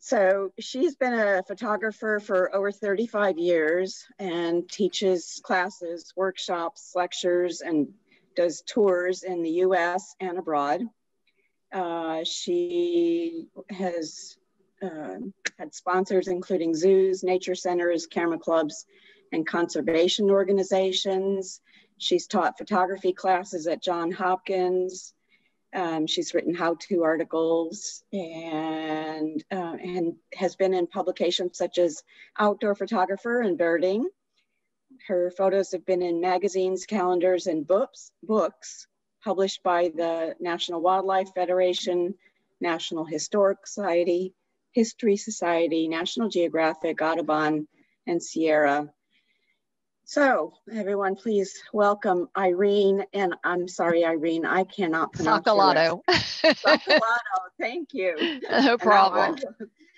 So she's been a photographer for over 35 years and teaches classes, workshops, lectures, and does tours in the US and abroad. She has had sponsors including zoos, nature centers, camera clubs, and conservation organizations. She's taught photography classes at Johns Hopkins. She's written how-to articles and has been in publications such as Outdoor Photographer and Birding. Her photos have been in magazines, calendars, and books published by the National Wildlife Federation, National Historic Society, History Society, National Geographic, Audubon, and Sierra. So everyone, please welcome Irene, and I'm sorry, Irene, I cannot pronounce Sacilotto. Sacilotto, thank you. No problem.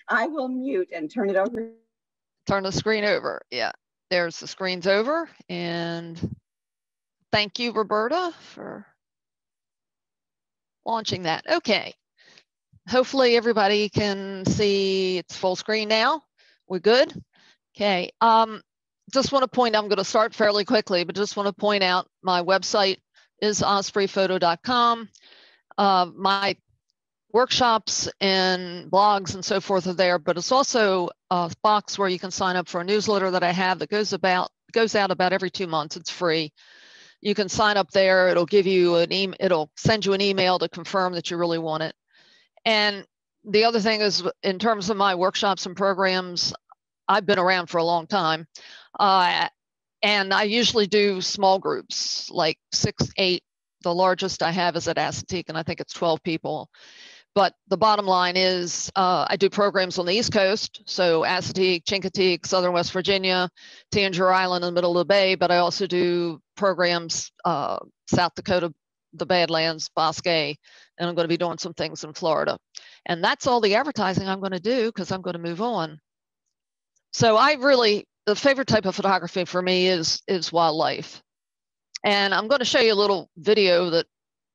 I will mute and turn it over. Turn the screen over, yeah. There's the screens over, and thank you, Roberta, for launching that. Okay, hopefully everybody can see it's full screen now. We're good? Okay. Just want to point, I'm going to start fairly quickly, but just want to point out my website is ospreyphoto.com. My workshops and blogs and so forth are there, but it's also a box where you can sign up for a newsletter that I have that goes out about every 2 months. It's free. You can sign up there. It'll give you an email. It'll send you an email to confirm that you really want it. And the other thing is, in terms of my workshops and programs, I've been around for a long time. And I usually do small groups, like 6, 8. The largest I have is at Assateague, and I think it's 12 people. But the bottom line is I do programs on the East Coast, so Assateague, Chincoteague, Southern West Virginia, Tangier Island in the middle of the Bay, but I also do programs South Dakota, the Badlands, Bosque, and I'm going to be doing some things in Florida. And that's all the advertising I'm going to do because I'm going to move on. So the favorite type of photography for me is wildlife. And I'm going to show you a little video that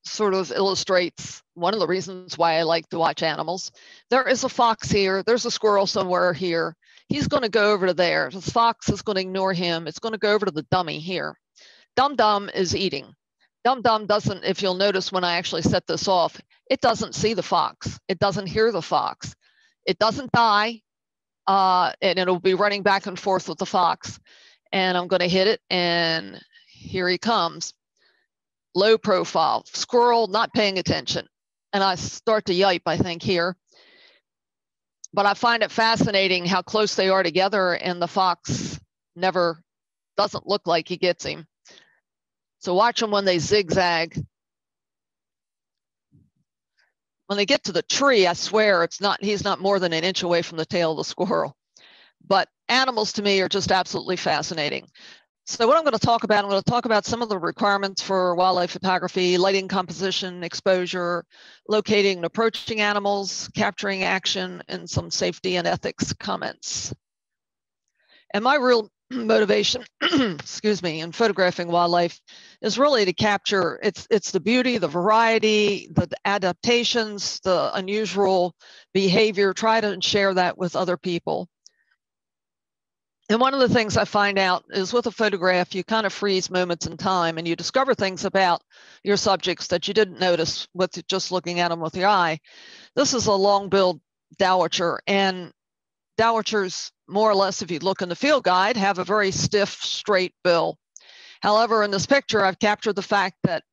sort of illustrates one of the reasons why I like to watch animals. There is a fox here. There's a squirrel somewhere here. He's going to go over to there. The fox is going to ignore him. It's going to go over to the dummy here. Dum-Dum is eating. Dum-Dum doesn't, if you'll notice when I actually set this off, it doesn't see the fox. It doesn't hear the fox. It doesn't die. And it'll be running back and forth with the fox. And I'm going to hit it, and here he comes. Low profile, squirrel not paying attention. And I start to yipe, I think, here. But I find it fascinating how close they are together, and the fox never doesn't look like he gets him. So watch them when they zigzag. When they get to the tree, I swear he's not more than an inch away from the tail of the squirrel. But animals to me are just absolutely fascinating. So what I'm going to talk about some of the requirements for wildlife photography: lighting, composition, exposure, locating and approaching animals, capturing action, and some safety and ethics comments. And my real motivation, excuse me, in photographing wildlife is really to capture it's the beauty, the variety, the adaptations, the unusual behavior, try to share that with other people. And one of the things I find out is with a photograph, you kind of freeze moments in time and you discover things about your subjects that you didn't notice with just looking at them with your eye. This is a long-billed dowitcher, and dowitchers, more or less, if you look in the field guide, have a very stiff, straight bill. However, in this picture, I've captured the fact that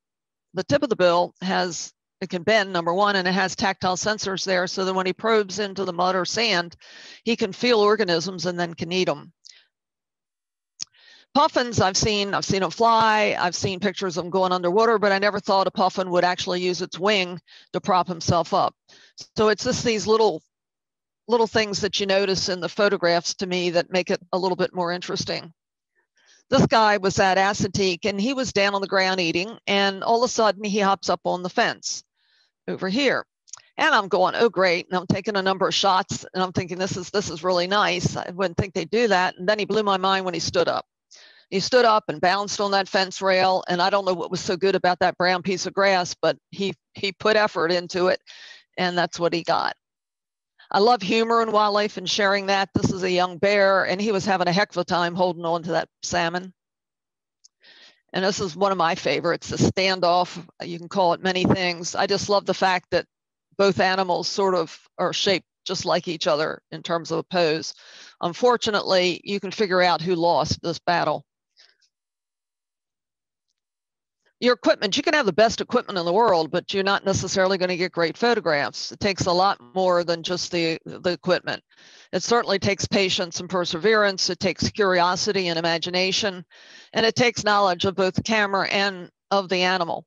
the tip of the bill it can bend, number one, and it has tactile sensors there, so that when he probes into the mud or sand, he can feel organisms and then can eat them. Puffins, I've seen them fly. I've seen pictures of them going underwater, but I never thought a puffin would actually use its wing to prop himself up. So it's just these little things that you notice in the photographs to me that make it a little bit more interesting. This guy was at Assateague, and he was down on the ground eating, and all of a sudden he hops up on the fence over here. And I'm going, oh, great. And I'm taking a number of shots, and I'm thinking, this is really nice. I wouldn't think they'd do that. And then he blew my mind when he stood up. He stood up and bounced on that fence rail, and I don't know what was so good about that brown piece of grass, but he put effort into it, and that's what he got. I love humor in wildlife and sharing that. This is a young bear, and he was having a heck of a time holding on to that salmon. And this is one of my favorites, the standoff. You can call it many things. I just love the fact that both animals sort of are shaped just like each other in terms of a pose. Unfortunately, you can figure out who lost this battle. Your equipment, you can have the best equipment in the world, but you're not necessarily going to get great photographs. It takes a lot more than just the equipment. It certainly takes patience and perseverance. It takes curiosity and imagination, and it takes knowledge of both the camera and of the animal.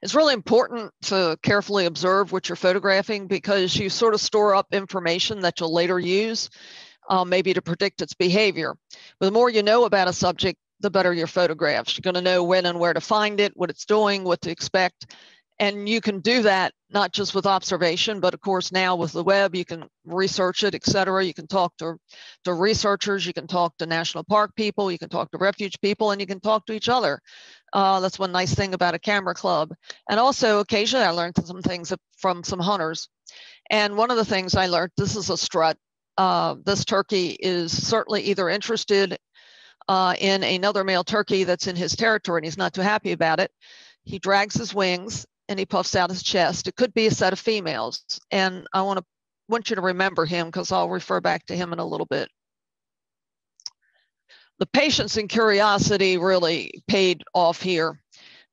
It's really important to carefully observe what you're photographing, because you sort of store up information that you'll later use, maybe to predict its behavior. But the more you know about a subject, the better your photographs. You're going to know when and where to find it, what it's doing, what to expect. And you can do that not just with observation, but of course now with the web, you can research it, et cetera. You can talk to researchers, you can talk to national park people, you can talk to refuge people, and you can talk to each other. That's one nice thing about a camera club. And also occasionally I learned some things from some hunters. And one of the things I learned, this is a strut. This turkey is certainly either interested in another male turkey that's in his territory, and he's not too happy about it. He drags his wings and he puffs out his chest. It could be a set of females. And I want you to remember him, because I'll refer back to him in a little bit. The patience and curiosity really paid off here.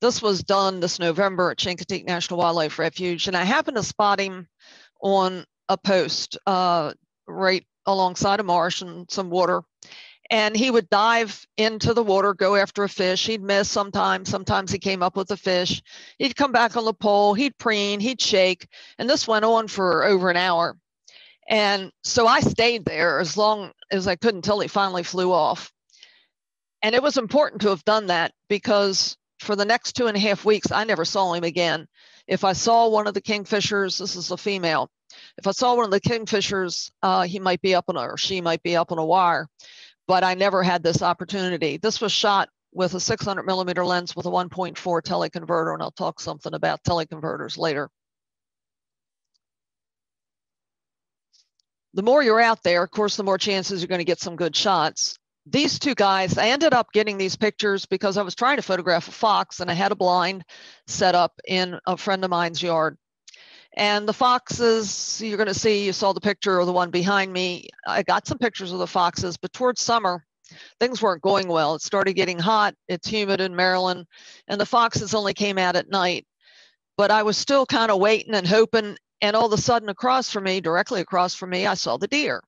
This was done this November at Chincoteague National Wildlife Refuge, and I happened to spot him on a post right alongside a marsh and some water. And he would dive into the water, go after a fish. He'd miss sometimes. Sometimes he came up with a fish. He'd come back on the pole. He'd preen. He'd shake. And this went on for over an hour. And so I stayed there as long as I could until he finally flew off. And it was important to have done that, because for the next 2.5 weeks, I never saw him again. If I saw one of the kingfishers, this is a female. If I saw one of the kingfishers, he might be up on or she might be up on a wire. But I never had this opportunity. This was shot with a 600mm lens with a 1.4 teleconverter, and I'll talk something about teleconverters later. The more you're out there, of course, the more chances you're going to get some good shots. These two guys, I ended up getting these pictures because I was trying to photograph a fox, and I had a blind set up in a friend of mine's yard. And the foxes, you're going to see, you saw the picture of the one behind me. I got some pictures of the foxes, but towards summer, things weren't going well. It started getting hot. It's humid in Maryland, and the foxes only came out at night. But I was still kind of waiting and hoping, and all of a sudden across from me, directly across from me, I saw the deer.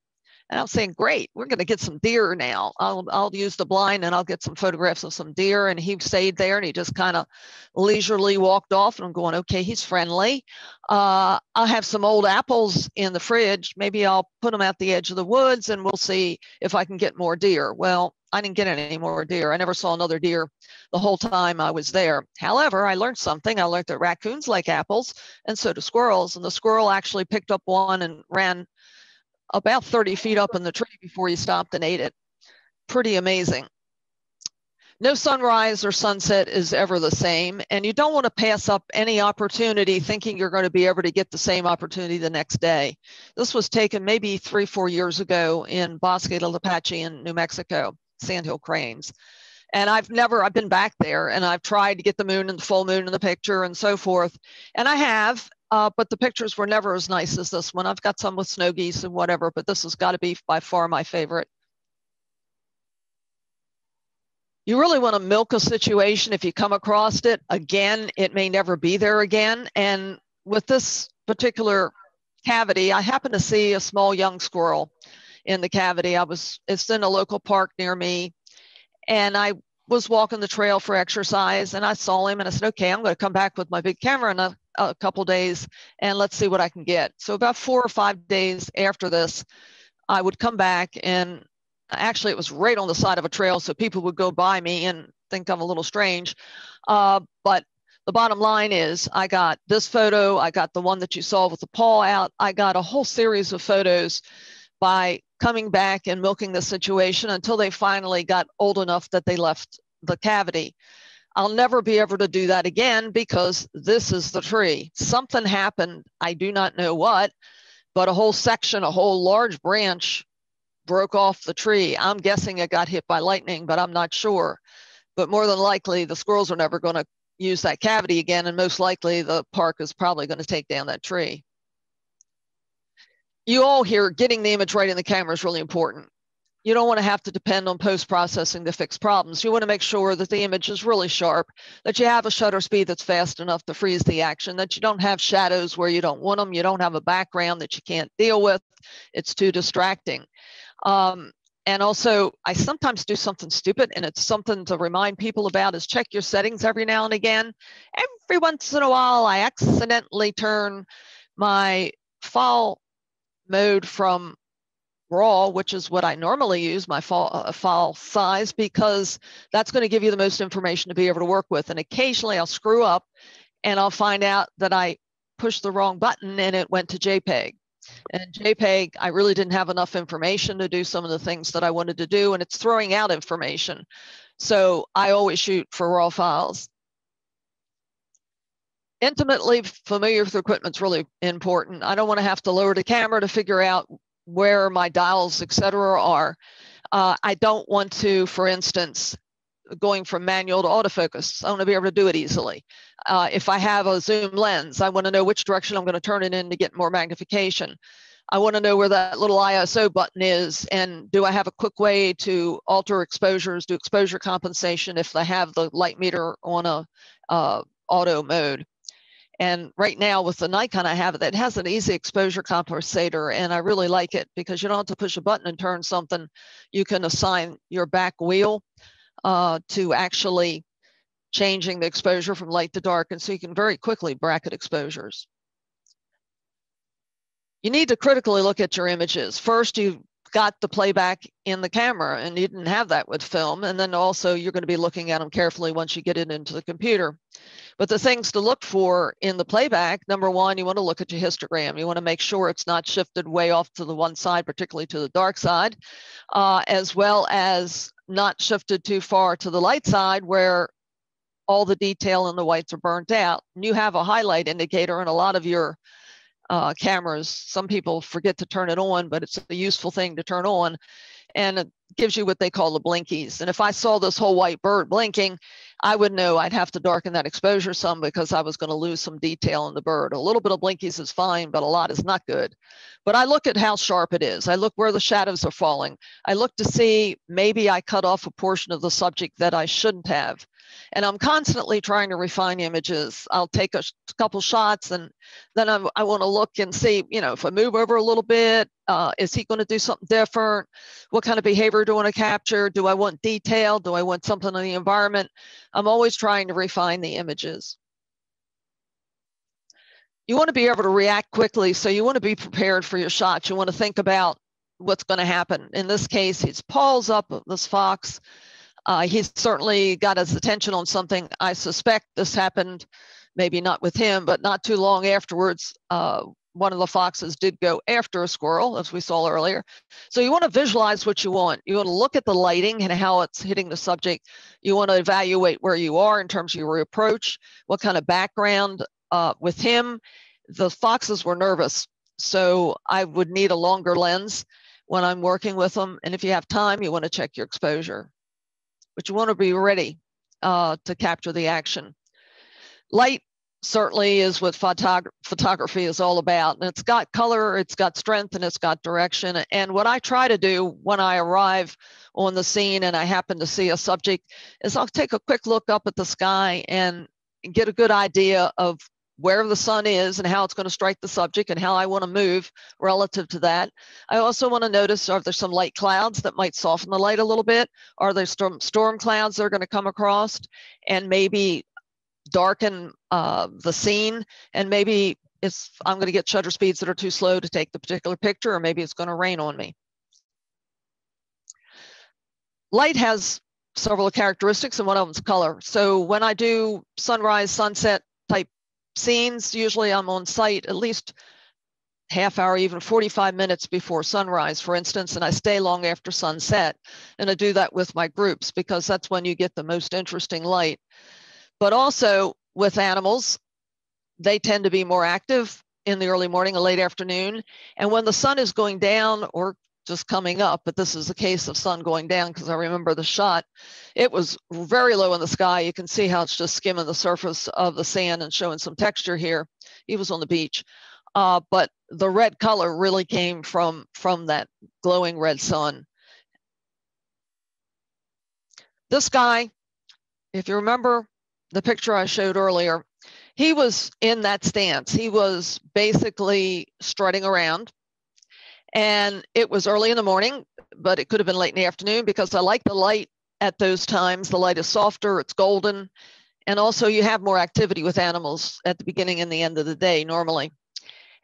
And I'm saying, great, we're going to get some deer now. I'll use the blind and I'll get some photographs of some deer. And he stayed there and he just kind of leisurely walked off. And I'm going, okay, he's friendly. I'll have some old apples in the fridge. Maybe I'll put them at the edge of the woods and we'll see if I can get more deer. Well, I didn't get any more deer. I never saw another deer the whole time I was there. However, I learned something. I learned that raccoons like apples, and so do squirrels. And the squirrel actually picked up one and ran about 30 feet up in the tree before he stopped and ate it. Pretty amazing. No sunrise or sunset is ever the same, and you don't want to pass up any opportunity thinking you're going to be able to get the same opportunity the next day. This was taken maybe 3-4 years ago in Bosque del Apache in New Mexico, sandhill cranes. And I've been back there, and I've tried to get the moon and the full moon in the picture and so forth. And I have, but the pictures were never as nice as this one. I've got some with snow geese and whatever, but this has got to be by far my favorite. You really want to milk a situation if you come across it. Again, it may never be there again. And with this particular cavity, I happened to see a small young squirrel in the cavity. It's in a local park near me. And I was walking the trail for exercise, and I saw him and I said, okay, I'm going to come back with my big camera in a couple days and let's see what I can get. So about 4 or 5 days after this, I would come back, and actually it was right on the side of a trail, so people would go by me and think I'm a little strange. But the bottom line is I got this photo, I got the one that you saw with the paw out, I got a whole series of photos by coming back and milking the situation until they finally got old enough that they left the cavity. I'll never be able to do that again because this is the tree. Something happened, I do not know what, but a whole section, a whole large branch broke off the tree. I'm guessing it got hit by lightning, but I'm not sure. But more than likely, the squirrels are never going to use that cavity again, and most likely the park is probably going to take down that tree. You all hear getting the image right in the camera is really important. You don't want to have to depend on post-processing to fix problems. You want to make sure that the image is really sharp, that you have a shutter speed that's fast enough to freeze the action, that you don't have shadows where you don't want them, you don't have a background that you can't deal with. It's too distracting. And also, I sometimes do something stupid, and it's something to remind people about, is check your settings every now and again. Every once in a while, I accidentally turn my file mode from RAW, which is what I normally use, my file size, because that's going to give you the most information to be able to work with. And occasionally I'll screw up and I'll find out that I pushed the wrong button and it went to JPEG. And JPEG, I really didn't have enough information to do some of the things that I wanted to do, and it's throwing out information. So I always shoot for RAW files. Intimately familiar with the equipment is really important. I don't want to have to lower the camera to figure out where my dials, etc. are. I don't want to, for instance, going from manual to autofocus. I want to be able to do it easily. If I have a zoom lens, I want to know which direction I'm going to turn it in to get more magnification. I want to know where that little ISO button is, and do I have a quick way to alter exposures, do exposure compensation if I have the light meter on a auto mode. And right now with the Nikon I have, it has an easy exposure compensator, and I really like it because you don't have to push a button and turn something. You can assign your back wheel to actually changing the exposure from light to dark, and so you can very quickly bracket exposures. You need to critically look at your images. First, you've got the playback in the camera, and you didn't have that with film, and then also you're going to be looking at them carefully once you get it into the computer. But the things to look for in the playback, number one, you want to look at your histogram. You want to make sure it's not shifted way off to the one side, particularly to the dark side, as well as not shifted too far to the light side where all the detail and the whites are burnt out. And you have a highlight indicator in a lot of your cameras. Some people forget to turn it on, but it's a useful thing to turn on. And it gives you what they call the blinkies. And if I saw this whole white bird blinking, I would know I'd have to darken that exposure some because I was going to lose some detail in the bird. A little bit of blinkies is fine, but a lot is not good. But I look at how sharp it is. I look where the shadows are falling. I look to see maybe I cut off a portion of the subject that I shouldn't have. And I'm constantly trying to refine images. I'll take a couple shots and then I want to look and see, you know, if I move over a little bit, is he going to do something different? What kind of behavior do I want to capture? Do I want detail? Do I want something in the environment? I'm always trying to refine the images. You want to be able to react quickly, so you want to be prepared for your shots. You want to think about what's going to happen. In this case, his paws up, this fox. He's certainly got his attention on something. I suspect this happened, maybe not with him, but not too long afterwards. One of the foxes did go after a squirrel, as we saw earlier. So you want to visualize what you want. You want to look at the lighting and how it's hitting the subject. You want to evaluate where you are in terms of your approach, what kind of background with him. The foxes were nervous, so I would need a longer lens when I'm working with them. And if you have time, you want to check your exposure. But you want to be ready to capture the action. Light certainly is what photography is all about. And it's got color, it's got strength, and it's got direction. And what I try to do when I arrive on the scene and I happen to see a subject is I'll take a quick look up at the sky and get a good idea of where the sun is and how it's going to strike the subject and how I want to move relative to that. I also want to notice, are there some light clouds that might soften the light a little bit? Are there storm clouds that are going to come across and maybe darken the scene? And maybe I'm going to get shutter speeds that are too slow to take the particular picture, or maybe it's going to rain on me. Light has several characteristics, and one of them is color. So when I do sunrise, sunset type scenes, usually I'm on site at least half hour, even 45 minutes before sunrise, for instance, and I stay long after sunset. And I do that with my groups because that's when you get the most interesting light. But also with animals, they tend to be more active in the early morning or late afternoon. And when the sun is going down or just coming up, but this is a case of sun going down because I remember the shot, it was very low in the sky. You can see how it's just skimming the surface of the sand and showing some texture here. He was on the beach, but the red color really came from that glowing red sun. This guy, if you remember the picture I showed earlier, he was in that stance. He was basically strutting around, and it was early in the morning, but it could have been late in the afternoon because I like the light at those times. The light is softer, it's golden, and also you have more activity with animals at the beginning and the end of the day normally.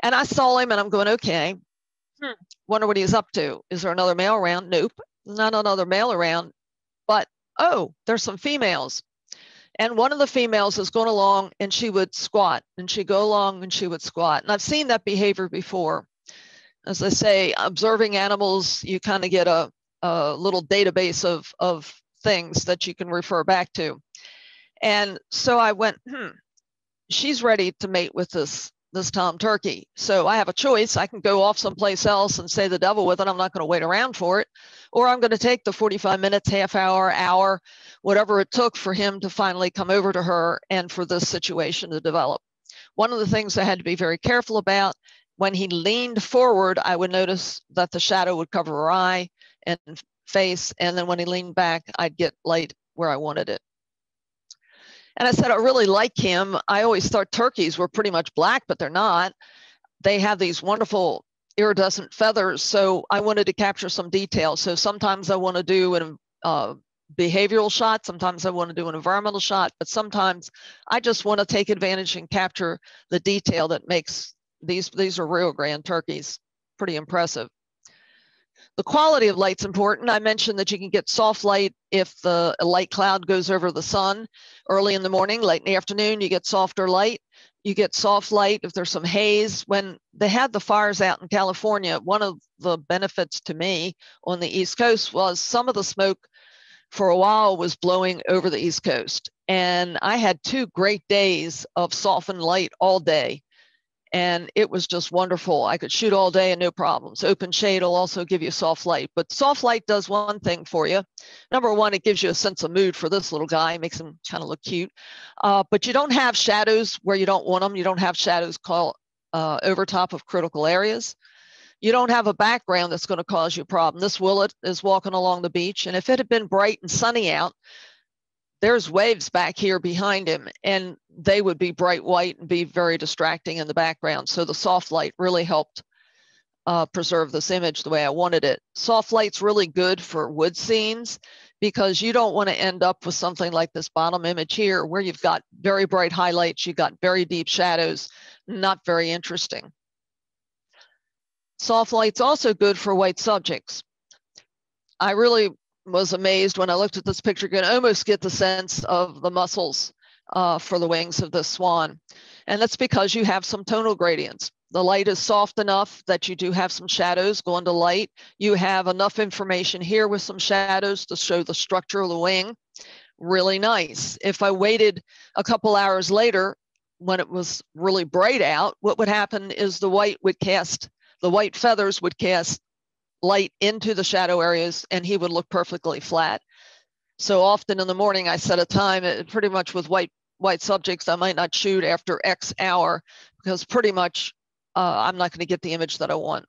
And I saw him and I'm going, okay, wonder what he's up to. Is there another male around? Nope, not another male around, but oh, there's some females. And one of the females is going along and she would squat, and she'd go along and she would squat. And I've seen that behavior before. As I say, observing animals, you kind of get a little database of things that you can refer back to. And so I went, she's ready to mate with this tom turkey. So I have a choice. I can go off someplace else and say the devil with it. I'm not going to wait around for it. Or I'm going to take the 45 minutes, half hour, whatever it took for him to finally come over to her and for this situation to develop. One of the things I had to be very careful about, when he leaned forward, I would notice that the shadow would cover her eye and face. And then when he leaned back, I'd get light where I wanted it. And I said, I really like him. I always thought turkeys were pretty much black, but they're not. They have these wonderful iridescent feathers. So I wanted to capture some detail. So sometimes I want to do a behavioral shot. Sometimes I want to do an environmental shot, but sometimes I just want to take advantage and capture the detail that makes these are Rio Grande turkeys. Pretty impressive. The quality of light's important. I mentioned that you can get soft light if the light cloud goes over the sun early in the morning. Late in the afternoon, you get softer light. You get soft light if there's some haze. When they had the fires out in California, one of the benefits to me on the East Coast was some of the smoke for a while was blowing over the East Coast. And I had 2 great days of softened light all day. And it was just wonderful. I could shoot all day and no problems. Open shade will also give you soft light, but soft light does one thing for you. Number one, it gives you a sense of mood for this little guy, makes him kind of look cute. But you don't have shadows where you don't want them. You don't have shadows over top of critical areas. You don't have a background that's going to cause you a problem. This willet is walking along the beach, and if it had been bright and sunny out, there's waves back here behind him, and they would be bright white and be very distracting in the background. So the soft light really helped preserve this image the way I wanted it. Soft light's really good for wood scenes because you don't want to end up with something like this bottom image here where you've got very bright highlights, you've got very deep shadows, not very interesting. Soft light's also good for white subjects. I really was amazed when I looked at this picture. You can almost get the sense of the muscles for the wings of this swan. And that's because you have some tonal gradients. The light is soft enough that you do have some shadows going to light. You have enough information here with some shadows to show the structure of the wing. Really nice. If I waited a couple hours later when it was really bright out, what would happen is the white feathers would cast light into the shadow areas and he would look perfectly flat. So often in the morning I set a time, pretty much with white subjects, I might not shoot after X hour because pretty much I'm not going to get the image that I want.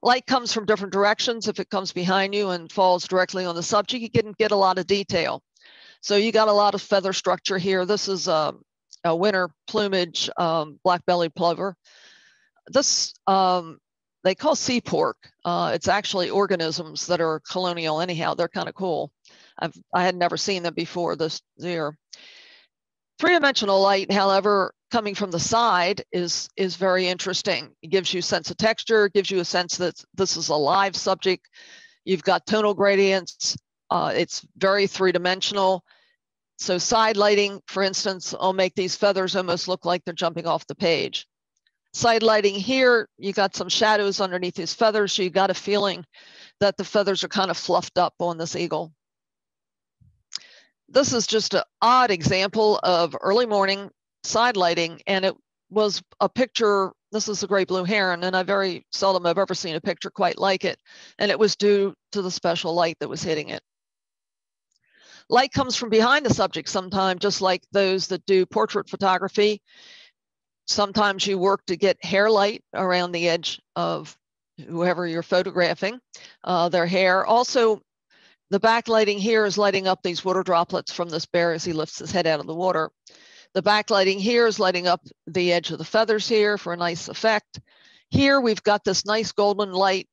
Light comes from different directions. If it comes behind you and falls directly on the subject, you can get a lot of detail. So you got a lot of feather structure here. This is a winter plumage black-bellied plover. This they call sea pork. It's actually organisms that are colonial anyhow. They're kind of cool. I had never seen them before this year. Three-dimensional light, however, coming from the side is very interesting. It gives you a sense of texture, gives you a sense that this is a live subject. You've got tonal gradients. It's very three-dimensional. So side lighting, for instance, will make these feathers almost look like they're jumping off the page. Side lighting here, you got some shadows underneath these feathers, so you got a feeling that the feathers are kind of fluffed up on this eagle. This is just an odd example of early morning side lighting, and it was a picture. This is a great blue heron, and I very seldom have ever seen a picture quite like it. And it was due to the special light that was hitting it. Light comes from behind the subject sometimes, just like those that do portrait photography. Sometimes you work to get hair light around the edge of whoever you're photographing, their hair. Also, the backlighting here is lighting up these water droplets from this bear as he lifts his head out of the water. The backlighting here is lighting up the edge of the feathers here for a nice effect. Here we've got this nice golden light,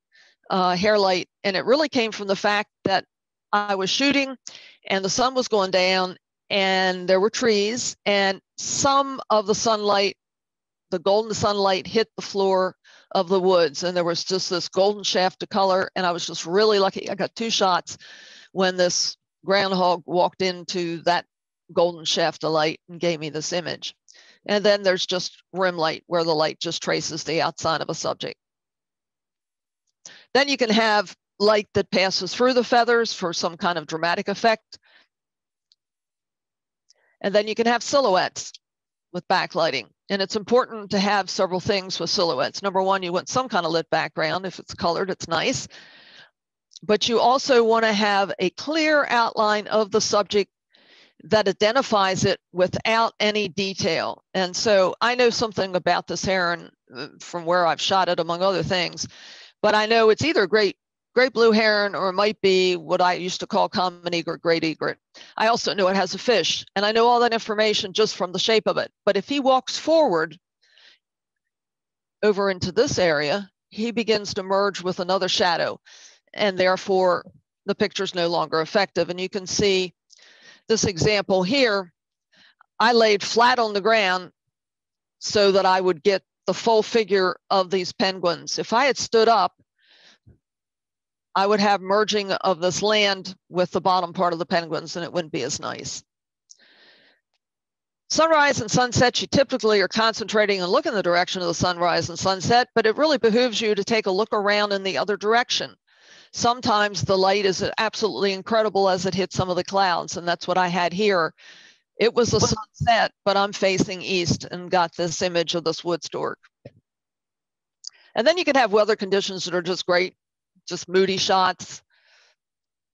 hair light, and it really came from the fact that I was shooting and the sun was going down and there were trees, and some of the sunlight, the golden sunlight, hit the floor of the woods, and there was just this golden shaft of color, and I was just really lucky. I got 2 shots when this groundhog walked into that golden shaft of light and gave me this image. And then there's just rim light where the light just traces the outside of a subject. Then you can have light that passes through the feathers for some kind of dramatic effect. And then you can have silhouettes with backlighting. And it's important to have several things with silhouettes. Number one, you want some kind of lit background. If it's colored, it's nice. But you also want to have a clear outline of the subject that identifies it without any detail. And so I know something about this heron from where I've shot it, among other things, but I know it's either a great blue heron or it might be what I used to call common egret, great egret. I also know it has a fish, and I know all that information just from the shape of it. But if he walks forward over into this area, he begins to merge with another shadow, and therefore the picture's no longer effective. And you can see this example here. I laid flat on the ground so that I would get the full figure of these penguins. If I had stood up, I would have merging of this land with the bottom part of the penguins, and it wouldn't be as nice. Sunrise and sunset, you typically are concentrating and look in the direction of the sunrise and sunset, but it really behooves you to take a look around in the other direction. Sometimes the light is absolutely incredible as it hits some of the clouds, and that's what I had here. It was a sunset, but I'm facing east and got this image of this wood stork. And then you can have weather conditions that are just great, just moody shots,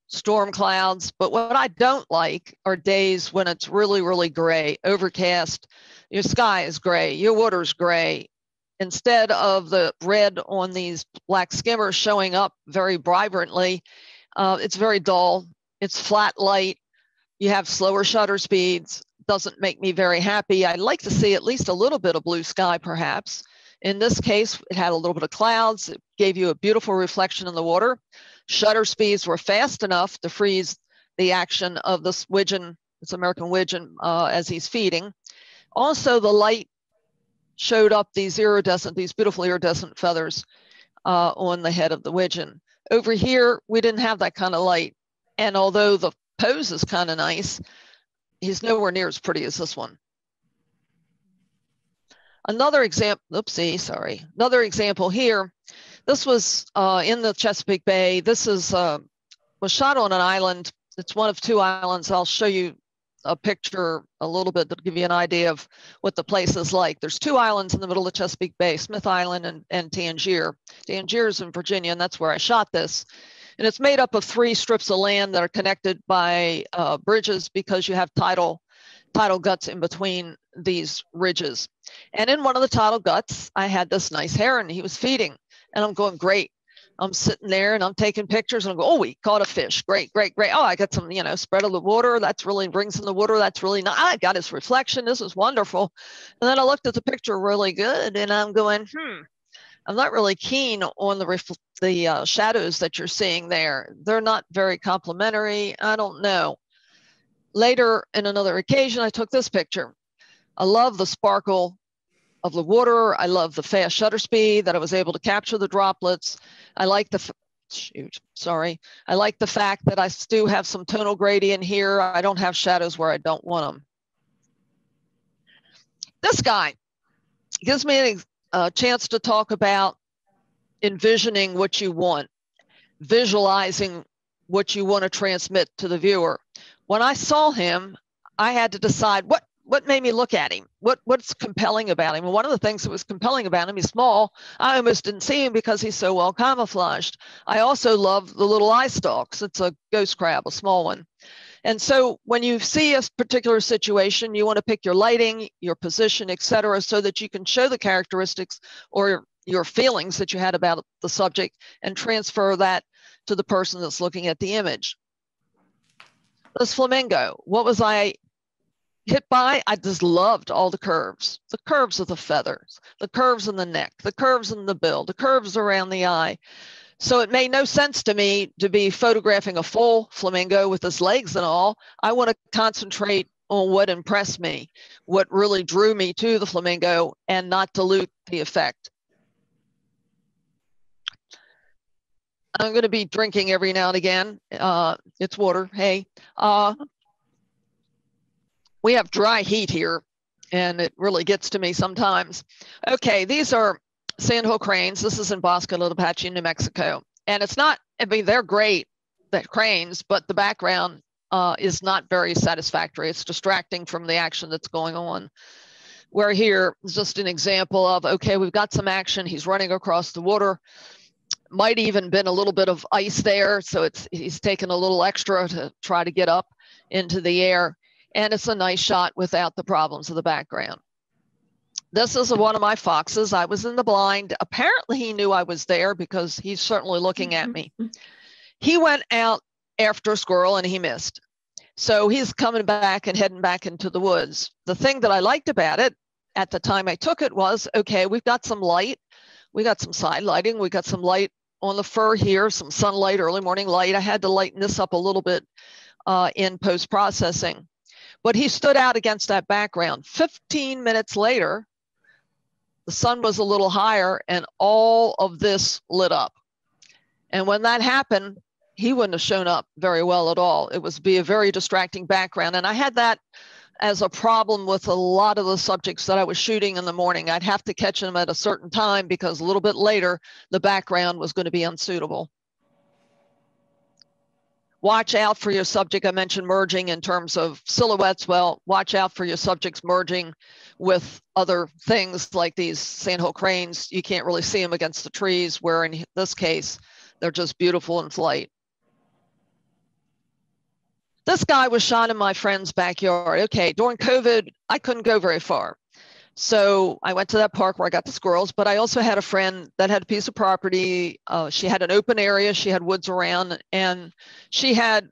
storm clouds. But what I don't like are days when it's really, really gray, overcast. Your sky is gray, your water's gray. Instead of the red on these black skimmers showing up very vibrantly, it's very dull. It's flat light. You have slower shutter speeds. Doesn't make me very happy. I'd like to see at least a little bit of blue sky, perhaps. In this case, it had a little bit of clouds. It gave you a beautiful reflection in the water. Shutter speeds were fast enough to freeze the action of this widgeon, this American widgeon, as he's feeding. Also, the light showed up these iridescent, these beautiful iridescent feathers on the head of the widgeon. Over here, we didn't have that kind of light. And although the pose is kind of nice, he's nowhere near as pretty as this one. Another example, another example here. This was in the Chesapeake Bay. This is was shot on an island. It's one of 2 islands. I'll show you a picture a little bit to give you an idea of what the place is like. There's 2 islands in the middle of Chesapeake Bay, Smith Island and Tangier. Tangier is in Virginia, and that's where I shot this. And it's made up of 3 strips of land that are connected by bridges because you have tidal guts in between these ridges. And in one of the tidal guts, I had this nice heron. He was feeding, and I'm going, great. I'm sitting there and I'm taking pictures and I go, oh, we caught a fish. Great, great, great. Oh, I got some, spread of the water. That's really rings in the water. That's really nice. I got his reflection. This is wonderful. And then I looked at the picture really good, and I'm going, I'm not really keen on the shadows that you're seeing there. They're not very complimentary. I don't know. Later, in another occasion, I took this picture. I love the sparkle of the water. I love the fast shutter speed that I was able to capture the droplets. I like the fact that I do have some tonal gradient here. I don't have shadows where I don't want them. This guy gives me a chance to talk about envisioning what you want, visualizing what you want to transmit to the viewer. When I saw him, I had to decide what made me look at him? What's compelling about him? And one of the things that was compelling about him, he's small. I almost didn't see him because he's so well camouflaged. I also love the little eye stalks. It's a ghost crab, a small one. And so when you see a particular situation, you want to pick your lighting, your position, et cetera, so that you can show the characteristics or your feelings that you had about the subject and transfer that to the person that's looking at the image. This flamingo, what was I hit by? I just loved all the curves of the feathers, the curves in the neck, the curves in the bill, the curves around the eye. So it made no sense to me to be photographing a full flamingo with his legs and all. I want to concentrate on what impressed me, what really drew me to the flamingo, and not dilute the effect. I'm going to be drinking every now and again. It's water, hey. We have dry heat here, and it really gets to me sometimes. Okay, these are sandhill cranes. This is in Bosque del Apache, New Mexico. And it's not, I mean, they're great, the cranes, but the background is not very satisfactory. It's distracting from the action that's going on. Where here is just an example of, okay, we've got some action. He's running across the water. Might even been a little bit of ice there. So he's taken a little extra to try to get up into the air. And it's a nice shot without the problems of the background. This is one of my foxes. I was in the blind. Apparently he knew I was there because he's certainly looking at me. He went out after a squirrel and he missed. So he's coming back and heading back into the woods. The thing that I liked about it at the time I took it was, okay, we've got some light. We got some side lighting. We got some light on the fur here, some sunlight, early morning light. I had to lighten this up a little bit in post-processing. But he stood out against that background. 15 minutes later, the sun was a little higher and all of this lit up. And when that happened, he wouldn't have shown up very well at all. It was be a very distracting background. And I had that as a problem with a lot of the subjects that I was shooting in the morning. I'd have to catch them at a certain time because a little bit later, the background was going to be unsuitable. Watch out for your subject. I mentioned merging in terms of silhouettes. Well, watch out for your subjects merging with other things like these sandhill cranes. You can't really see them against the trees, where in this case, they're just beautiful in flight. This guy was shot in my friend's backyard. Okay, during COVID, I couldn't go very far. So I went to that park where I got the squirrels, but I also had a friend that had a piece of property. She had an open area, she had woods around, and she had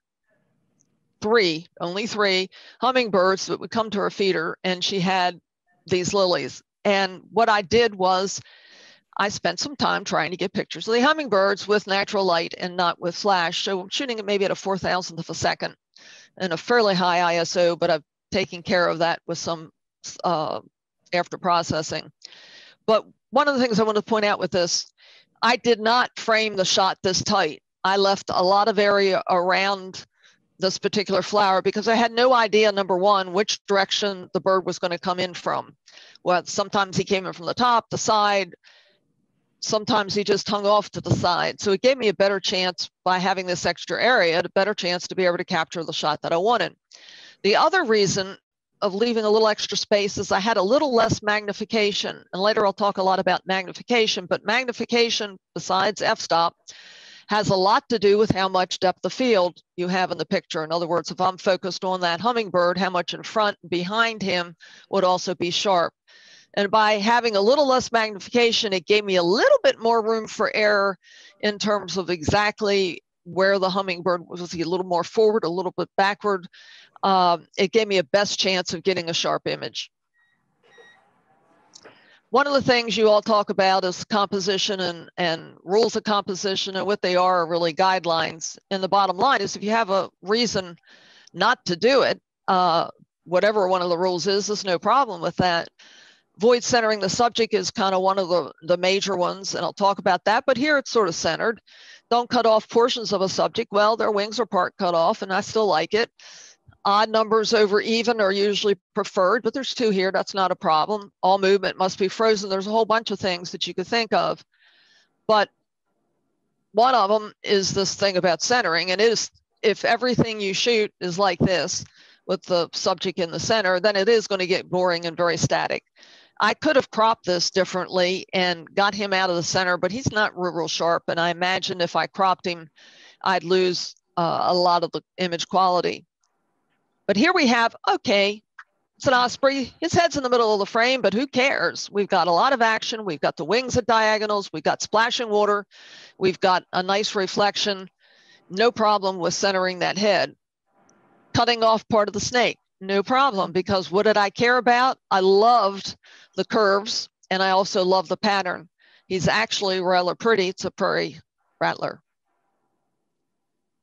only three hummingbirds that would come to her feeder, and she had these lilies. And what I did was I spent some time trying to get pictures of the hummingbirds with natural light and not with flash. So I'm shooting it maybe at a 4,000th of a second and a fairly high ISO, but I've taken care of that with some after processing. But one of the things I want to point out with this, I did not frame the shot this tight. I left a lot of area around this particular flower because I had no idea, number one, which direction the bird was going to come in from. Well, sometimes he came in from the top, the side, sometimes he just hung off to the side. So it gave me a better chance by having this extra area, a better chance to be able to capture the shot that I wanted. The other reason of leaving a little extra space is I had a little less magnification. And later I'll talk a lot about magnification, but magnification besides f-stop has a lot to do with how much depth of field you have in the picture. In other words, if I'm focused on that hummingbird, how much in front and behind him would also be sharp. And by having a little less magnification, it gave me a little bit more room for error in terms of exactly where the hummingbird was. He a little more forward, a little bit backward. It gave me a best chance of getting a sharp image. One of the things you all talk about is composition and rules of composition, and what they are really guidelines. And the bottom line is if you have a reason not to do it, whatever one of the rules is, there's no problem with that. Void centering the subject is kind of one of the major ones, and I'll talk about that, but here it's sort of centered. Don't cut off portions of a subject. Well, their wings are part cut off, and I still like it. Odd numbers over even are usually preferred, but there's two here. That's not a problem. All movement must be frozen. There's a whole bunch of things that you could think of. But one of them is this thing about centering, and it is if everything you shoot is like this, with the subject in the center, then it is going to get boring and very static. I could have cropped this differently and got him out of the center, but he's not real sharp. And I imagine if I cropped him, I'd lose a lot of the image quality. But here we have, okay, it's an osprey. His head's in the middle of the frame, but who cares? We've got a lot of action. We've got the wings at diagonals. We've got splashing water. We've got a nice reflection. No problem with centering that head. Cutting off part of the snake, no problem, because what did I care about? I loved the curves, and I also love the pattern. He's actually rather pretty. It's a prairie rattler.